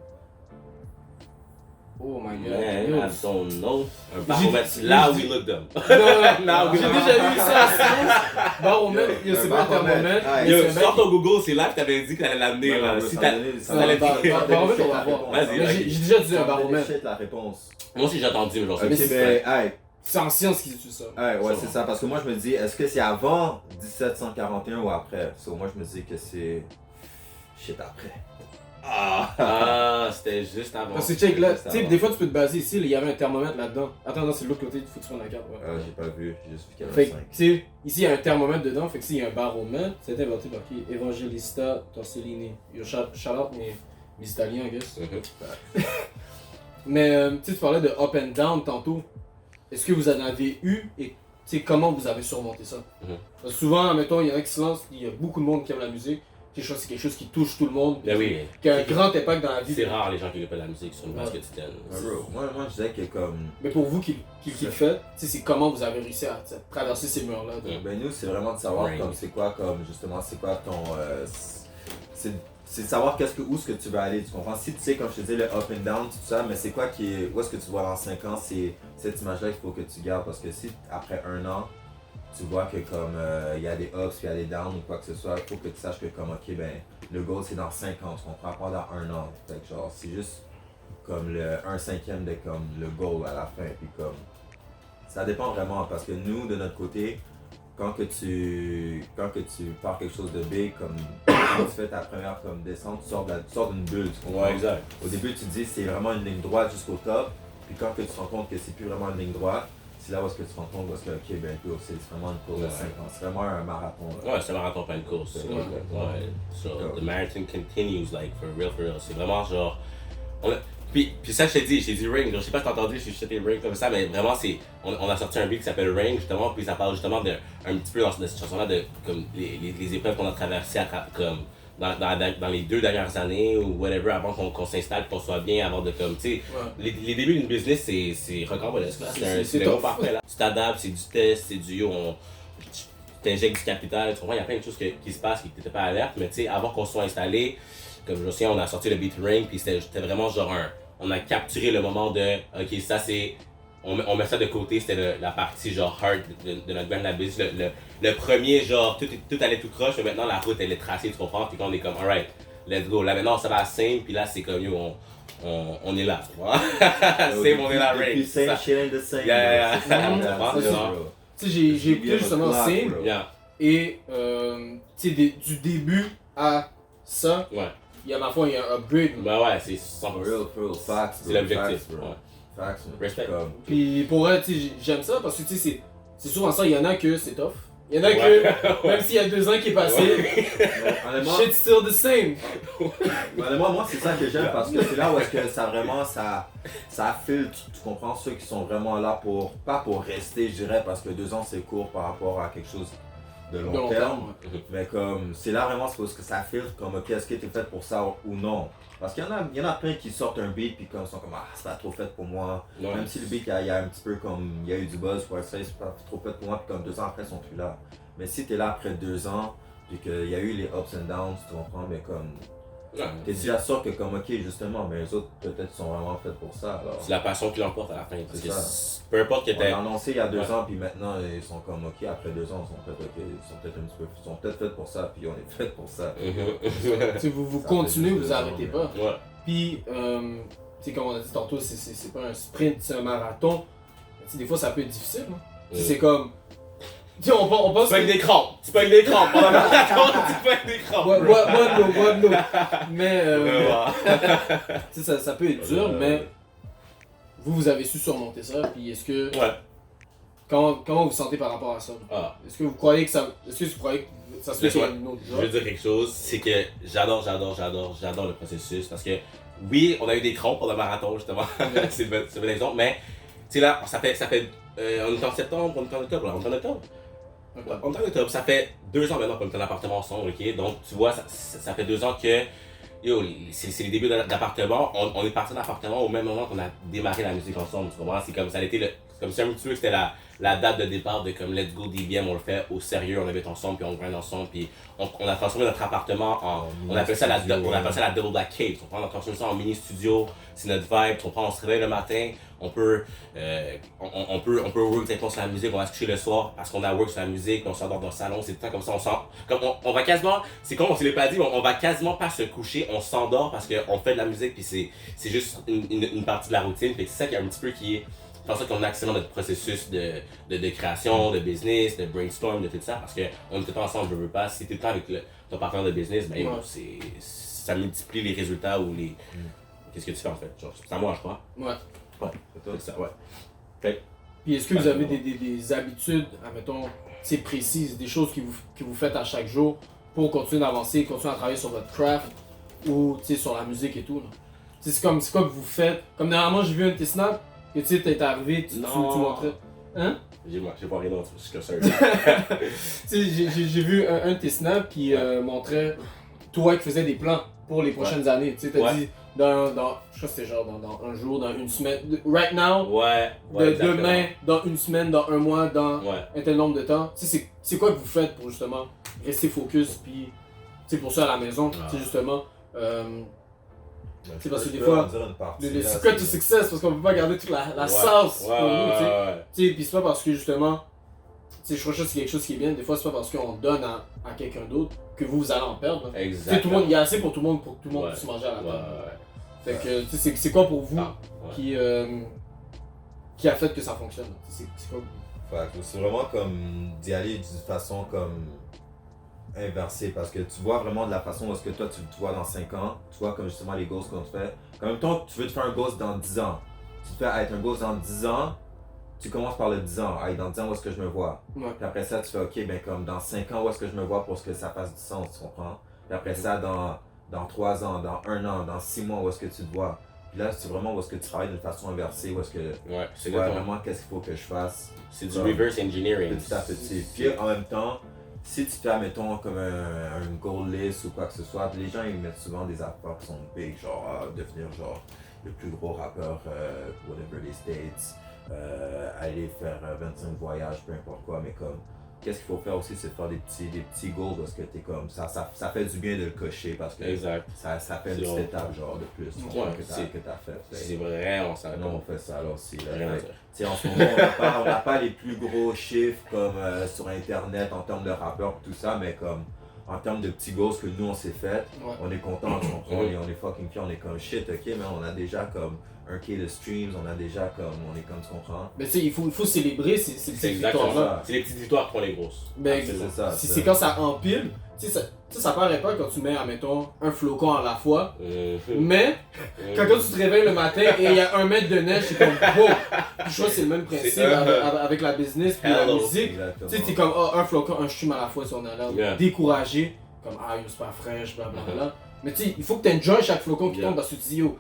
Oh my god. Man, Yo. I don't know. Un baromètre, J'ai- là où we look dumb. Non, j'ai déjà eu ça à Science. Baromètre, yo, c'est Un pas un baromètre. thermomètre. Ah, mais Yo, c'est un sors mec- ton Google, c'est là que t'avais dit que t'allais l'amener, là. Si t'as- ça Non, allait baromètre, on va voir. Vas-y, Mais vas-y. j'ai déjà dit un baromètre. la réponse. Moi aussi j'ai entendu, mais j'en sais Ok, pas. mais, hey, C'est en science qu'ils utilisent ça. ouais, Sûrement. c'est ça. Parce que moi, je me dis, est-ce que c'est avant 1741 ou après? So, moi, je me dis que c'est. Shit, après. Ah, c'était juste avant. Parce que check là, ça tu sais, va. des fois tu peux te baser ici, là, il y avait un thermomètre là-dedans. Attends, non, c'est de l'autre côté, il faut que tu prennes la carte. Ouais. J'ai pas vu, j'ai juste vu qu'il y Fait avait que, 5. tu sais, ici il y a un thermomètre dedans, fait que s'il y a un baromètre, c'est inventé par qui? Evangelista Torcellini. Yo, shout out mes Italiens, I guess. Mhm. Mais tu sais, tu parlais de up and down tantôt. Est-ce que vous en avez eu et sais, comment vous avez surmonté ça? Mhm. Parce que souvent, admettons, il y en a qui se lancent, il y a beaucoup de monde qui aime la musique. C'est quelque chose qui touche tout le monde. Ben oui. Qui a un grand impact dans la vie. C'est rare les gens qui écoutent la musique sur une base quotidienne. Moi, je disais que comme. Mais pour vous qui le faites, c'est comment vous avez réussi à traverser ces murs-là. Ben nous, c'est vraiment de savoir Right. comme c'est quoi ton. C'est de savoir où est-ce que tu veux aller, tu comprends? Si tu sais, comme je te dis, le up and down, tout ça, mais c'est quoi où est-ce que tu vois dans 5 ans, c'est cette image-là qu'il faut que tu gardes. Parce que si après 1 an, tu vois que comme il y a des ups, il y a des downs ou quoi que ce soit, il faut que tu saches que comme ok ben le goal c'est dans 5 ans, tu comprends pas dans 1 an. Fait que genre c'est juste comme le 1/5 de comme le goal à la fin. Puis comme ça dépend vraiment parce que nous de notre côté, quand que tu pars quelque chose de big, comme quand tu fais ta première comme descente, tu sors d'une bulle, tu comprends? Ouais, exact. Au début tu te dis c'est vraiment une ligne droite jusqu'au top, puis quand que tu te rends compte que c'est plus vraiment une ligne droite, c'est là où est-ce que tu te rends compte que ok ben c'est vraiment une course de 5 ans, c'est vraiment un marathon. Là. Ouais, c'est un marathon, pas une course. Ouais. So, the marathon continues, like, for real, for real. C'est vraiment genre. Puis ça, je t'ai dit Ring. Je sais pas si t'as entendu, je t'ai Ring comme ça, mais vraiment, on a sorti un beat qui s'appelle Ring, justement, puis ça parle justement un petit peu dans cette chanson-là de comme les épreuves qu'on a traversées comme dans les 2 dernières années ou whatever, avant qu'on s'installe, qu'on soit bien, avant de comme, tu sais, les débuts d'une business, c'est rocambolesque, là. C'est le gros parfait, là. Tu t'adaptes, c'est du test, c'est du tu t'injectes du capital, tu comprends, il y a plein de choses qui se passent qui t'étaient pas alerte, mais tu sais, avant qu'on soit installé, comme je me souviens, on a sorti le beat Ring, puis c'était vraiment genre on a capturé le moment de, ok, ça c'est, on met ça de côté, c'était la partie genre hard de notre band, la business, le premier genre, tout allait tout croche, mais maintenant la route elle est tracée, tu comprends, puis on est comme, alright, let's go, là maintenant ça va à Saint, puis là c'est comme, yo, on est là, tu vois, c'est on est là, Ring. Depuis Saint, chilling de Saint. Yeah. Tu sais, j'ai écouté justement Sim, et tu sais, du début à ça, ouais. Il y a ma foi, il y a un upgrade. Ben ouais, c'est 100%. For real, facts. C'est l'objectif. Facts, Respect. Puis pour elle, tu sais, j'aime ça parce que tu sais, c'est souvent ça, il y en a que c'est tough. Il y en a que, même s'il y a 2 ans qui est passé, shit's still the same. Honnêtement, moi c'est ça que j'aime parce que c'est là où est-ce que ça vraiment, ça filtre, tu comprends, ceux qui sont vraiment là pas pour rester, je dirais, parce que 2 ans c'est court par rapport à quelque chose de long terme, mais comme c'est là vraiment c'est parce que ça filtre comme ok est-ce que t'es fait pour ça ou non, parce qu'il y en a plein qui sortent un beat puis comme sont comme ah c'est pas trop fait pour moi, même si le beat il y a un petit peu comme il y a eu du buzz pour ça c'est pas trop fait pour moi puis comme 2 ans après ils sont plus là, mais si t'es là après 2 ans puis qu'il y a eu les ups and downs tu comprends, mais comme t'es déjà sûr que comme ok justement mais les autres peut-être sont vraiment faits pour ça alors. C'est la passion qui l'emporte à la fin, parce que peu importe que t'aies. On l'a annoncé il y a 2 ans puis maintenant ils sont comme ok après 2 ans ils sont peut-être ok, ils sont peut-être faits pour ça puis on est faits pour ça. Si vous continuez, vous arrêtez pas. Ouais. Puis tu sais comme on a dit tantôt, c'est pas un sprint, c'est un marathon. Tu sais, des fois ça peut être difficile. Hein. C'est comme on pense tu pognes des crampes, pendant le marathon, tu pognes des crampes. What no. Mais tu sais, ça peut être dur, mais vous avez su surmonter ça. Puis est-ce que comment vous vous sentez par rapport à ça? Est-ce que vous croyez que ça se fait sur une autre Je veux dire quelque chose, c'est que j'adore le processus parce que oui, on a eu des crampes pendant le marathon justement, c'est le bon exemple, mais tu sais là, ça fait on est en septembre, on est en octobre, on est en octobre, ça fait 2 ans maintenant qu'on est en appartement ensemble, ok? Donc tu vois, ça fait 2 ans que c'est les débuts d'appartement, on est parti d'appartement au même moment qu'on a démarré la musique ensemble, tu comprends? C'est comme ça a été comme si un petit peu c'était la date de départ de comme Let's Go DBM, on le fait au sérieux, on habite ensemble, puis on grind ensemble, puis on a transformé notre appartement en, on appelle ça la Double Black Cave, on a transformé ça en mini studio, c'est notre vibe, on se réveille le matin, on peut work directement sur la musique, on va se coucher le soir parce qu'on a work sur la musique, puis on s'endort dans le salon, c'est tout le temps comme ça, on va quasiment, c'est comme on se l'est pas dit, mais on va quasiment pas se coucher, on s'endort parce qu'on fait de la musique, puis c'est juste une partie de la routine, puis c'est ça qui est un petit peu qui est. C'est pour ça qu'on accélère notre processus de création, de business, de brainstorm, de tout ça, parce qu'on est tout le temps ensemble, je veux pas. Si t'es tout le temps avec ton partenaire de business, ben ça multiplie les résultats ou les. Qu'est-ce que tu fais en fait? Genre, ça moi, je crois. Ouais, c'est ça, ouais. Okay. Puis est-ce que vous avez des habitudes, admettons, précises, des choses que vous faites à chaque jour pour continuer d'avancer, continuer à travailler sur votre craft ou sur la musique et tout là? C'est quoi que vous faites? Comme dernièrement, j'ai vu un de tes snaps. Que tu sais, t'es arrivé, tu montrais. Hein? J'ai pas rien d'autre, je suis que ça. Tu sais, j'ai vu un de tes snaps qui montrait toi qui faisais des plans pour les prochaines années. Tu sais, t'as dit dans, je crois que c'était genre dans un jour, dans une semaine, right now, demain, dans une semaine, dans un mois, dans un tel nombre de temps. Tu sais, c'est quoi que vous faites pour justement rester focus, puis tu sais, pour ça à la maison, tu sais, justement. C'est parce que des fois, le secret to success, parce qu'on peut pas garder toute la sauce pour nous, tu sais. Puis c'est pas parce que justement, tu sais, je crois que c'est quelque chose qui est bien, des fois c'est pas parce qu'on donne à quelqu'un d'autre que vous allez en perdre. Exactement. Tout le monde, il y a assez pour tout le monde puisse manger à la table. Fait que, tu sais, c'est quoi pour vous qui a fait que ça fonctionne? C'est quoi? C'est vraiment comme d'y aller d'une façon comme inversée, parce que tu vois vraiment de la façon où est-ce que toi tu te vois dans 5 ans, tu vois comme justement les goals qu'on te fait. En même temps, tu veux te faire un goal dans 10 ans. Tu te fais être un goal dans 10 ans, tu commences par le 10 ans. Hey, dans 10 ans, où est-ce que je me vois? Puis après ça, tu fais ok, ben comme dans 5 ans, où est-ce que je me vois pour que ça fasse du sens, tu comprends? Puis après ça, dans 3 ans, dans 1 an, dans 6 mois, où est-ce que tu te vois? Puis là, c'est vraiment où est-ce que tu travailles d'une façon inversée, où est-ce que tu vois vraiment qu'est-ce qu'il faut que je fasse. C'est du reverse engineering. Petit à petit. Puis en même temps, si tu fais, mettons, comme un goal list ou quoi que ce soit, les gens ils mettent souvent des affaires qui sont big, genre devenir genre le plus gros rappeur, whatever les States, aller faire 25 voyages, peu importe quoi, mais comme, qu'est-ce qu'il faut faire aussi, c'est de faire des petits goals parce que t'es comme, ça fait du bien de le cocher parce que ça fait une petite étape genre de plus que t'as fait. C'est vraiment ça. Non, on fait ça alors aussi. En ce moment, on n'a pas les plus gros chiffres comme sur internet en termes de rappeurs et tout ça, mais comme en termes de petits goals que nous on s'est fait, on est content, tu comprends, et on est fucking fiers, on est comme shit, ok, mais on a déjà comme 1K de streams, on a déjà comme, on est comme, tu comprends? Mais tu sais, il faut célébrer ces petites victoires-là. C'est les petites victoires qui font les grosses. Mais c'est quand ça empile, tu sais, ça paraît pas quand tu mets, admettons, un flocon à la fois, mais quand tu te réveilles le matin et il y a 1 mètre de neige, c'est comme wow! Je crois que c'est le même principe avec la business puis la musique. Tu sais, t'es comme, un flocon, un stream à la fois, si on a l'air découragé, comme, c'est pas fraîche, blablabla. Mais tu sais, il faut que tu enjoy chaque flocon qui tombe parce que tu te dis, yo,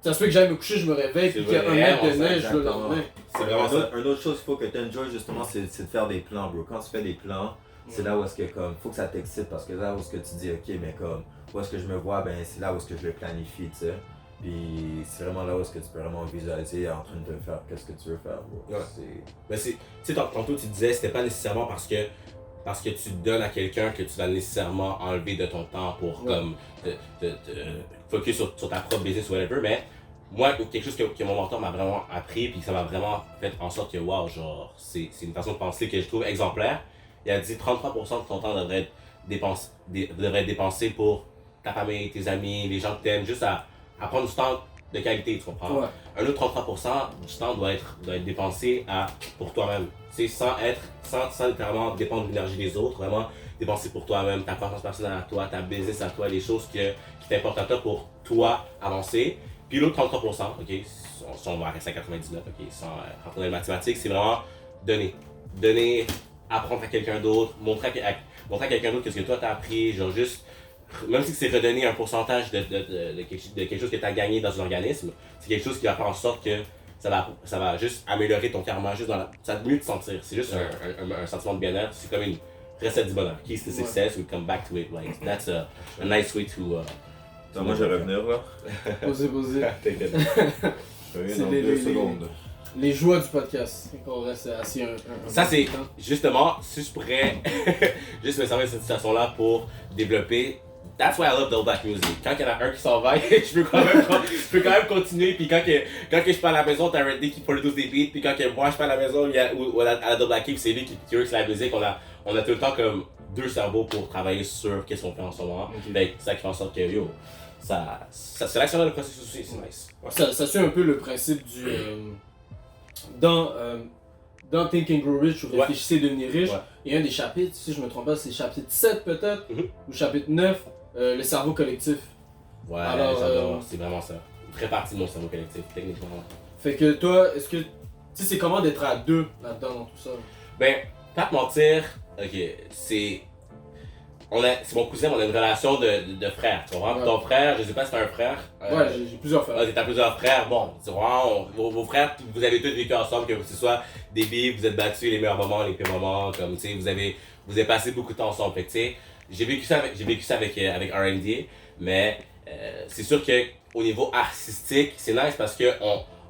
ça se peut que j'aille me coucher, je me réveille, puis qu'il y a 1 mètre de neige le lendemain. C'est vraiment ça. Une autre chose qu'il faut que tu enjoy justement, c'est de faire des plans, bro. Quand tu fais des plans, c'est là où est-ce que comme, faut que ça t'excite parce que là où est-ce que tu dis, ok, mais comme, où est-ce que je me vois, ben c'est là où est-ce que je le planifie, tu sais. Puis c'est vraiment là où est-ce que tu peux vraiment visualiser en train de faire qu'est-ce que tu veux faire, bro. Tu sais, tantôt tu disais, c'était pas nécessairement parce que tu donnes à quelqu'un que tu vas nécessairement enlever de ton temps pour comme te focus sur ta propre business ou whatever, mais moi, quelque chose que mon mentor m'a vraiment appris puis ça m'a vraiment fait en sorte que wow, genre, c'est une façon de penser que je trouve exemplaire. Il a dit 33% de ton temps devrait être dépensé pour ta famille, tes amis, les gens que t'aimes, juste à prendre du temps de qualité, tu comprends? Un autre 33% du temps doit être dépensé pour toi-même. Tu sais, sans littéralement dépendre de l'énergie des autres, vraiment dépenser pour toi-même, ta croissance personnelle à toi, ta business à toi, les choses qui t'importent à toi pour toi avancer. Puis l'autre 33%, ok, si on va rester à 99, ok, sans rentrer dans les mathématiques, c'est vraiment donner, apprendre à quelqu'un d'autre, montrer à quelqu'un d'autre ce que toi t'as appris, genre juste, même si c'est redonner un pourcentage de quelque chose que t'as gagné dans un organisme, c'est quelque chose qui va faire en sorte que ça va juste améliorer ton karma, juste ça va mieux te sentir, c'est juste un sentiment de bien-être, c'est comme une recette du bonheur. Keys to success, we come back to it, like, that's a nice way to... moi je vais revenir là. Posez. T'inquiète. Je reviens dans 2 secondes. Les joies du podcast. On reste assis ça c'est justement, si je pourrais juste me servir de cette situation-là pour développer. That's why I love Double Black Music. Quand il y en a un qui s'en va, je peux quand même continuer. Puis quand je suis pas à la maison, t'as Randy qui produit des beats. Puis quand moi je suis pas à la maison, ou à la Double Black Music, c'est lui qui works la musique. On a tout le temps comme 2 cerveaux pour travailler sur qu'est-ce qu'on fait en ce moment. C'est ça qui fait en sorte que c'est l'action dans le processus aussi, c'est nice. Ça suit un peu le principe du dans Think and Grow Rich ou Réfléchissez et devenir riche, il y a un des chapitres, si je me trompe pas, c'est chapitre 7 peut-être, ou chapitre 9, le cerveau collectif. Ouais, alors, c'est vraiment ça. Une vraie partie de mon cerveau collectif, techniquement. Fait que toi, est-ce que tu sais c'est comment d'être à 2 là-dedans dans tout ça? Ben, pas te mentir, ok, c'est c'est mon cousin, on a une relation de frère, tu comprends? Ouais. Ton frère, je sais pas si t'as un frère. Ouais, j'ai plusieurs frères. T'as plusieurs frères, bon, tu vois, vos frères, vous avez tous vécu ensemble, que ce soit des billes, vous êtes battus, les meilleurs moments, les pires moments, comme, tu sais, vous avez passé beaucoup de temps ensemble, fait que, tu sais, j'ai vécu ça avec R&D, mais c'est sûr que au niveau artistique, c'est nice parce que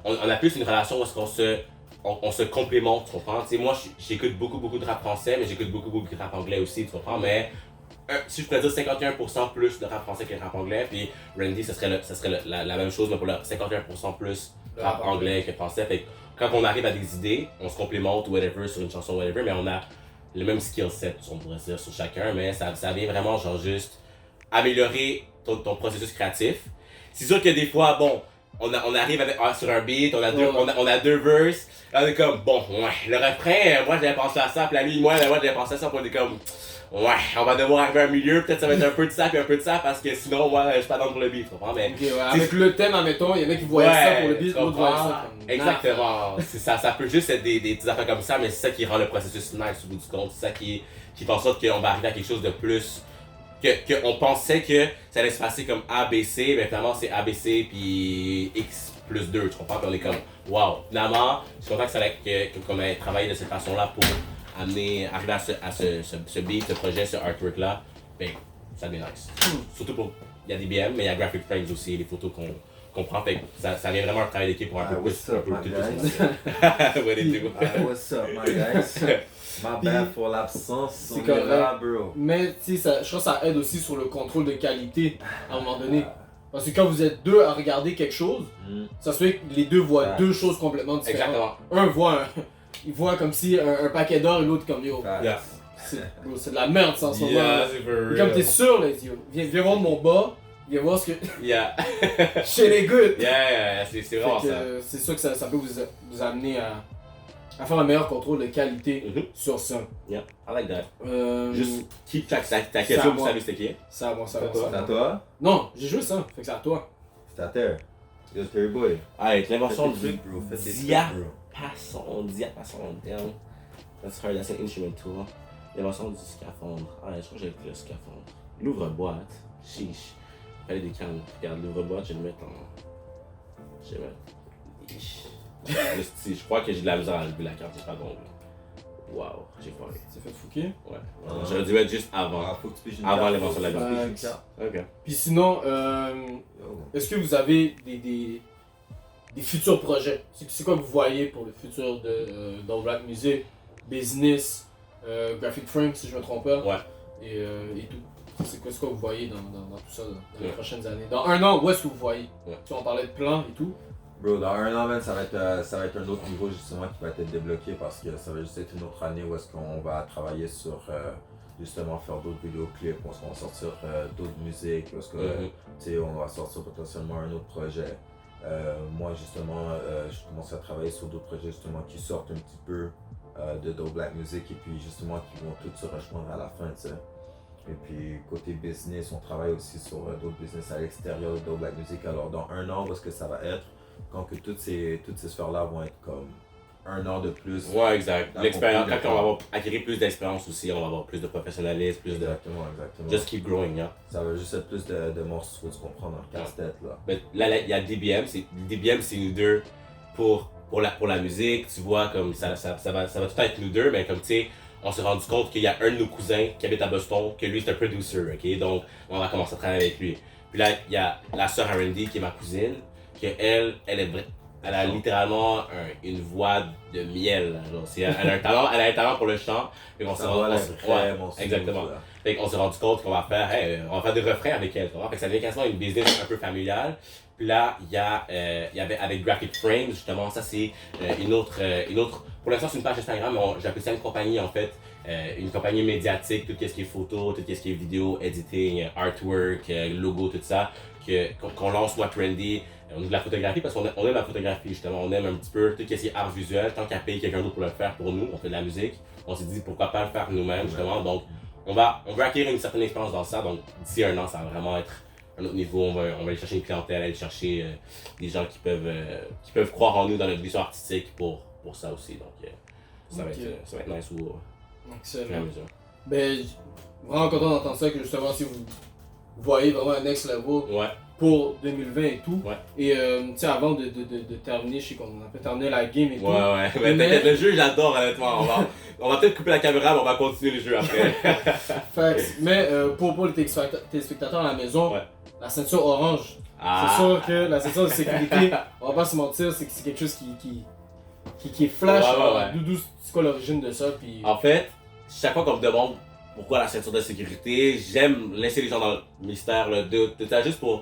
on a plus une relation où est-ce on se complémente, tu comprends? Tu sais, moi, j'écoute beaucoup de rap français, mais j'écoute beaucoup de rap anglais aussi, tu comprends? Mais si je pourrais dire 51% plus de rap français que de rap anglais, puis Randy, ça serait la même chose, mais pour le 51% plus de rap anglais que français. Fait que quand on arrive à des idées, on se complémente ou whatever sur une chanson whatever, mais on a le même skill set, on pourrait dire, sur chacun, mais ça vient vraiment genre juste améliorer ton processus créatif. C'est sûr que des fois, bon, on arrive sur un beat, on a deux verses, là on est comme, bon, ouais, le refrain, moi j'avais pensé à ça, puis la lui, moi j'avais pensé à ça, puis on est comme, ouais, on va devoir arriver à un milieu, peut-être ça va être un peu de ça, puis un peu de ça, parce que sinon, moi, je suis pas dans pour le beat, tu comprends? Mais, Okay, ouais. Avec le thème, admettons, il y en a qui voyaient ça pour le beat, d'autres voyaient ça comme... Exactement. Ça peut juste être des petites affaires comme ça, mais c'est ça qui rend le processus nice au bout du compte. C'est ça qui fait en sorte qu'on va arriver à quelque chose de plus. On pensait que ça allait se passer comme ABC, mais finalement c'est ABC puis X plus 2, tu comprends? Puis on est comme, wow. Finalement, je suis content qu'on ait travaillé de cette façon-là pour arriver à ce beat, ce projet, ce artwork-là. Ben, ça devient nice. Surtout pour. Il y a des BM, mais il y a Graphic Frames aussi, les photos qu'on prend. Fait que ça vient vraiment un travail d'équipe pour un peu plus. What's up, my guys? What it do? What's up, my guys? My bad pour l'absence. C'est On est correct. là, bro. Mais tu sais, je trouve que ça aide aussi sur le contrôle de qualité à un moment donné. Parce que quand vous êtes deux à regarder quelque chose, ça se fait que les deux voient deux choses complètement différentes. Exactement. Un voit il voit comme si un paquet d'or et l'autre comme yo. Yeah. C'est de la merde ça en ce moment. Yeah, c'est for Et comme real. t'es sûr, là, yo, viens voir mon bas, viens voir ce que. Yeah. Chez les good! Yeah, c'est vraiment Fait que, ça. c'est sûr que ça peut vous amener à faire un meilleur contrôle de qualité sur ça. Yeah, I like that. Juste. Juste keep track. T'as C'est à question pour moi. savoir c'était qui? C'est à moi, c'est à moi. C'est à toi? Non, j'ai joué ça, fait que c'est à toi. C'est à terre. Yo, Terry Boy. Alright, Fais l'invention tes du trucs, bro. Fais tes trucs, diapason. bro. Damn. That's hard, that's an instrument tool. L'invention du scaphandre. Alright, je crois que j'ai pris le scaphandre. L'ouvre-boîte. Chiche. Fallait des cannes. Regarde, l'ouvre-boîte, je vais le mettre en. Je vais mettre. Je crois que j'ai de la misère à lever la carte, c'est pas bon. Wow, j'ai foiré. C'est fait fouquer. Ouais. J'aurais dû mettre juste avant. Ah, faut que tu piges une Avant carte. l'invention de la Faut que tu piges musique. une carte. Ok. Puis sinon, Yo. est-ce que vous avez des futurs projets? C'est quoi que vous voyez pour le futur de rap music, business, graphic frame si je me trompe pas? Ouais. Et tout. C'est quoi que vous voyez dans tout ça dans les prochaines années? Dans un an, où est-ce que vous voyez? Ouais. Tu on parlait de plans et tout. Bro, dans un an, man, ça va être un autre niveau justement qui va être débloqué parce que ça va juste être une autre année où est-ce qu'on va travailler sur justement faire d'autres vidéoclips, où est-ce qu'on va sortir d'autres musiques, où est-ce que tu sais, on va sortir potentiellement un autre projet. Moi justement, je commence à travailler sur d'autres projets justement qui sortent un petit peu de Dope Black Music et puis justement qui vont tous se rejoindre à la fin, tu sais. Et puis côté business, on travaille aussi sur d'autres business à l'extérieur de Dope Black Music. Alors dans un an, où est-ce que ça va être? Quand que toutes ces sphères-là vont être comme un an de plus. Ouais, exact. L'expérience, D'accord. quand on va avoir acquérir plus d'expérience aussi, on va avoir plus de professionnalisme, plus de. Exactement. Just keep growing, hein. Ça va juste être plus de morceaux, tu comprends, dans le casse-tête là. Mais là, il y a DBM, c'est nous deux pour la musique, tu vois, comme ça va tout être nous deux, mais comme tu sais, on s'est rendu compte qu'il y a un de nos cousins qui habite à Boston, que lui c'est un producer, ok? Donc on va commencer à travailler avec lui. Puis là, il y a la sœur R&D qui est ma cousine, que elle a littéralement une voix de miel. Là, genre, elle a un talent pour le chant. Fait qu'on s'est rendu exactement. Fait qu'on s'est rendu compte qu'on va faire des refrains avec elle. Fait que ça devient quasiment une business un peu familiale. Puis là, il y avait avec Graphic Frames, justement, ça c'est une autre. Pour l'instant, c'est une page Instagram, mais j'appelle ça une compagnie en fait. Une compagnie médiatique, tout ce qui est photo, tout ce qui est vidéo, editing, artwork, logo, tout ça, qu'on lance moi Trendy. On a de la photographie parce qu'on aime la photographie justement, on aime un petit peu tout ce qui est art visuel, tant qu'à payer quelqu'un d'autre pour le faire pour nous, on fait de la musique, on s'est dit pourquoi pas le faire nous-mêmes justement, donc on veut acquérir une certaine expérience dans ça, donc d'ici un an ça va vraiment être un autre niveau, on va aller chercher une clientèle, aller chercher des gens qui peuvent croire en nous dans notre vision artistique pour ça aussi, donc ça va être nice au fur et à Excellent. mesure. Ben, vraiment content d'entendre ça, que justement, si vous voyez vraiment un next level Ouais. pour 2020 et tout. Ouais. Et tu sais, avant de terminer, je sais qu'on a peut terminer la game et tout. Ouais. Mais t'inquiète, le jeu, j'adore, honnêtement. On va peut-être couper la caméra, mais on va continuer le jeu après. Mais pour les téléspectateurs à la maison, Ouais. la ceinture orange, c'est sûr que la ceinture de sécurité, on va pas se mentir, c'est quelque chose qui est flash. Ouais. Doudou, c'est quoi l'origine de ça? Puis... En fait, chaque fois qu'on me demande pourquoi la ceinture de sécurité, j'aime laisser les gens dans le mystère, le doute, tout ça, juste pour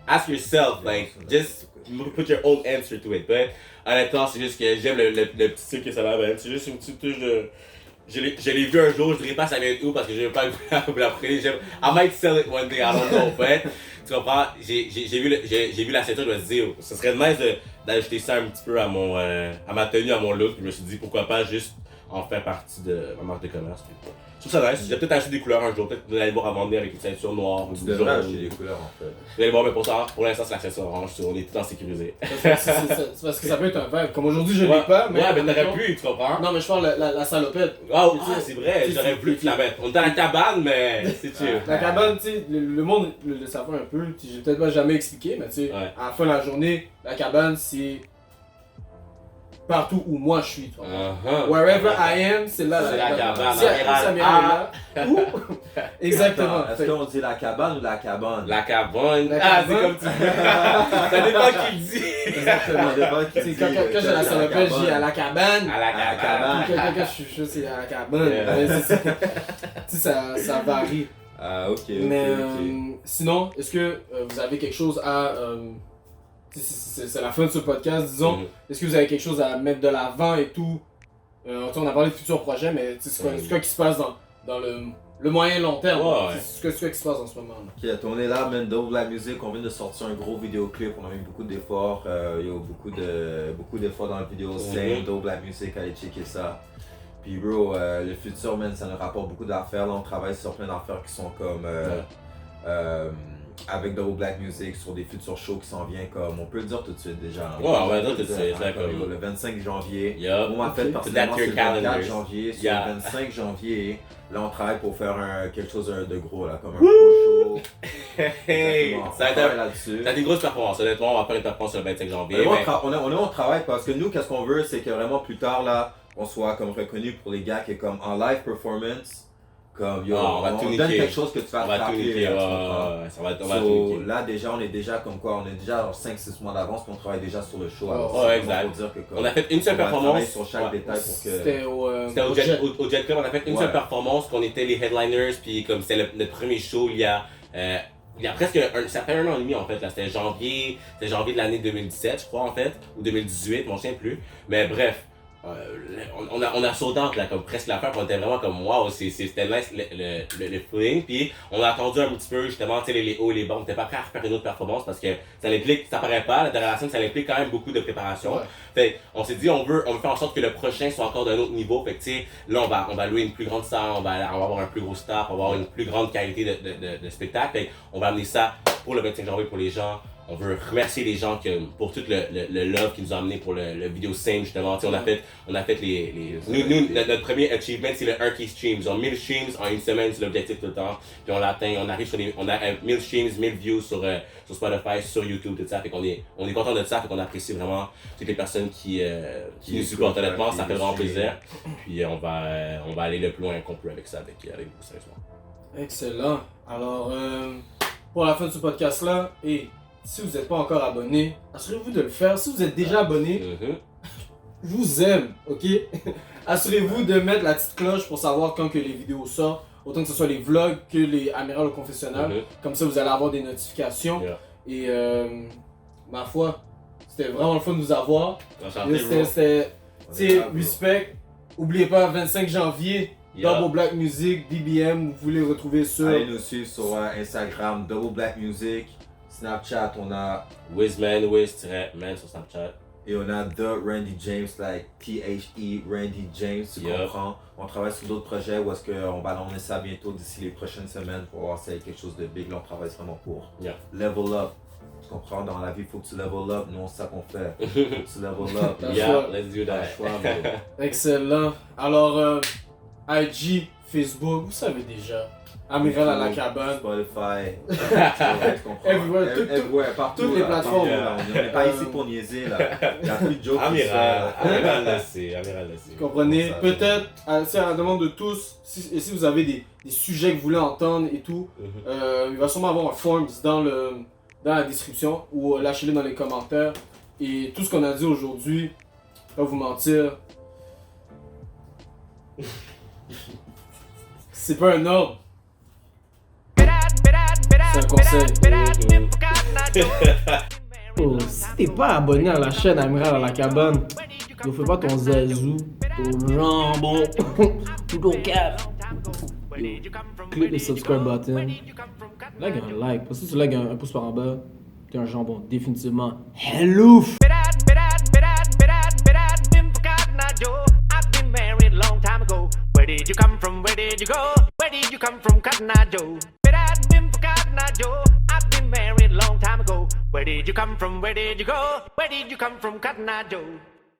ask yourself, like, just put your own answer to it. But honnêtement, c'est juste que j'aime le petit truc que ça a, ben, c'est juste une petite touche de... Je l'ai vu un jour, je dirais pas ça vient d'où parce que je veux pas vous la prêter. I might sell it one day, I don't know, but tu comprends, j'ai vu la ceinture, je me suis dit, oh, ce serait nice d'ajouter ça un petit peu à ma tenue, à mon look, puis je me suis dit pourquoi pas juste en faire partie de ma marque de commerce. Puis, je trouve ça nice, j'ai peut-être acheté des couleurs un jour, peut-être vous allez voir à vendre avec une ceinture noire ou Tu jaune. devrais acheter des couleurs en fait. Vous allez voir, mais pour l'instant c'est la ceinture orange, on est tout en sécurisé. C'est parce que ça peut être un verbe. Comme aujourd'hui, je l'ai pas, mais. Ouais, mais t'aurais pu, tu comprends? Non, mais je parle de la salopette. C'est vrai, j'aurais voulu te la mettre. On est dans la cabane, mais c'est sûr. La cabane, tu sais, le monde le savait un peu, j'ai peut-être pas jamais expliqué, mais tu sais, Ouais. à la fin de la journée, la cabane, c'est partout où moi je suis. Tu vois. Wherever I am, c'est là C'est la cabane, Si amiral. Amiral est là, où? Exactement. Attends, est-ce qu'on dit la cabane ou la cabane? La cabane. La Ah, c'est cabane. comme tu dis. Ça dépend qui le dit. Exactement. Ça dépend qui C'est dit, quand j'ai la salopette, j'ai à la cabane. À la cabane. Puis quand je suis chaud, c'est à la cabane. Yeah. Mais tu sais, ça varie. Ah, ok. Mais sinon, est-ce que vous avez quelque chose à... c'est la fin de ce podcast, disons. Mhm. Est-ce que vous avez quelque chose à mettre de l'avant et tout? On a parlé de futurs projets, mais c'est quoi qui se passe dans le moyen long terme? Ouais. C'est quoi qui se passe en ce moment? Là? Ok, on est là, man, Dope Black Music, on vient de sortir un gros vidéoclip, on a mis beaucoup d'efforts, il y a beaucoup d'efforts dans la vidéo, c'est Dope Black Music, allez checker ça. Puis bro, le futur, man, ça nous rapporte beaucoup d'affaires, là on travaille sur plein d'affaires qui sont comme... avec Double Black Music sur des futurs shows qui s'en viennent comme on peut le dire tout de suite déjà. Ouais, on va le dire tout de suite, Hein, comme- comme le 25 janvier. Yup. Moi en fait personnellement That's c'est your le 24 calendars. janvier, sur Yeah. le 25 janvier, là on travaille pour faire quelque chose de gros là, comme un gros show. Hey, Exactement, ça on a travaille été là-dessus. t'as des grosses performances. Honnêtement, on va faire une performance le 25 janvier. Mais mais- on travaille parce que nous qu'est-ce qu'on veut c'est que vraiment plus tard là on soit comme reconnu pour les gars qui est comme en live performance. Comme yo, Ah, on va tout donne niquer. quelque chose que tu vas On va tout attraper, niquer. là, tu comprends? Ouais, on va So, tout niquer. là déjà on est déjà comme quoi, on est déjà 5-6 mois d'avance qu'on travaille déjà sur le show. Alors, Ouais, c'est exact. pour dire que comme, On a fait une seule on va travailler performance. sur chaque Ouais. détail pour que... C'était au C'était au Jet Club, on a fait une Ouais. seule performance, qu'on était les headliners, puis comme c'était notre premier show il y a presque ça fait un an et demi en fait, là, c'était janvier de l'année 2017 je crois en fait, ou 2018, je m'en souviens plus, mais bref, on a sold out là, comme presque l'affaire, on était vraiment comme wow, c'était nice le feeling, puis on a attendu un petit peu justement, tu sais, les hauts et les bas, on n'était pas prêt à refaire une autre performance parce que ça paraît pas, derrière la scène, ça implique quand même beaucoup de préparation. Ouais. Fait on s'est dit on veut faire en sorte que le prochain soit encore d'un autre niveau. Fait que tu sais, là on va louer une plus grande salle, on va avoir un plus gros staff, on va avoir une plus grande qualité de spectacle. Fait on va amener ça pour le 25 janvier pour les gens. On veut remercier les gens pour tout le love qu'ils nous ont amené pour le vidéo Sing justement. Tu sais, on a fait nous, notre premier achievement c'est le 1K streams. Genre 1000 streams en une semaine, c'est l'objectif tout le temps. Puis on l'atteint, on arrive on a 1000 streams, 1000 views sur Spotify, sur YouTube, tout ça. Fait qu'on est content de ça, fait qu'on apprécie vraiment toutes les personnes qui nous supportent honnêtement, ça fait vraiment plaisir. Puis on va aller le plus loin qu'on peut avec ça, avec vous, sérieusement. Excellent. Alors, pour la fin de ce podcast-là, et si vous n'êtes pas encore abonné, assurez-vous de le faire. Si vous êtes déjà abonné, je vous aime, ok? Assurez-vous de mettre la petite cloche pour savoir quand que les vidéos sortent, autant que ce soit les vlogs que les Amiral au confessionnal. Comme ça, vous allez avoir des notifications. Yeah. Et ma foi, c'était vraiment le fun de vous avoir. Enchanté, C'était, On tu est sais, là, bro. respect. Oubliez pas, 25 janvier, Yeah. Double Black Music, DBM, vous voulez retrouver sur... Allez nous suivre sur Instagram, Double Black Music, Snapchat, on a... Wiz-man sur Snapchat. Et on a The Randy James, like THE Randy James, tu Yup. comprends? On travaille sur d'autres projets où est-ce qu'on va lancer ça bientôt d'ici les prochaines semaines pour voir s'il y a quelque chose de big. Là, on travaille vraiment pour Yeah. level up. Tu comprends? Dans la vie, il faut que tu level up. Nous, c'est ça qu'on fait. Faut que tu level up. T'as le Yeah, choix. let's do Pas that. le choix, bro. Excellent. Alors, IG, Facebook, vous savez déjà. Amiral à la cabane. Spotify. Tu comprends? Everywhere, partout. toutes les là, plateformes. partout, là. On n'est pas ici pour niaiser là. Il n'y a plus de jokes. Amiral le sait, Amiral le sait. Vous comprenez? Ça, Peut-être, c'est à la demande de tous, si vous avez des sujets que vous voulez entendre et tout, il va sûrement avoir un forms dans la description ou lâchez-le dans les commentaires. Et tout ce qu'on a dit aujourd'hui, pas vous mentir, c'est pas un ordre. C'est un conseil. Oh, si t'es pas abonné à la chaîne Amiral à la cabane, ne fais pas ton zazou, ton jambon, ou ton cap. Clique le subscribe button. Like un like, parce que si tu likes un pouce par en bas, t'es un jambon, définitivement. Hello! Where did you come from? Where did you go? Where did you come from, Cotton Eye Joe? Bet I'd been for Cotton Eye Joe. I've been married long time ago. Where did you come from? Where did you go? Where did you come from, Cotton Eye Joe?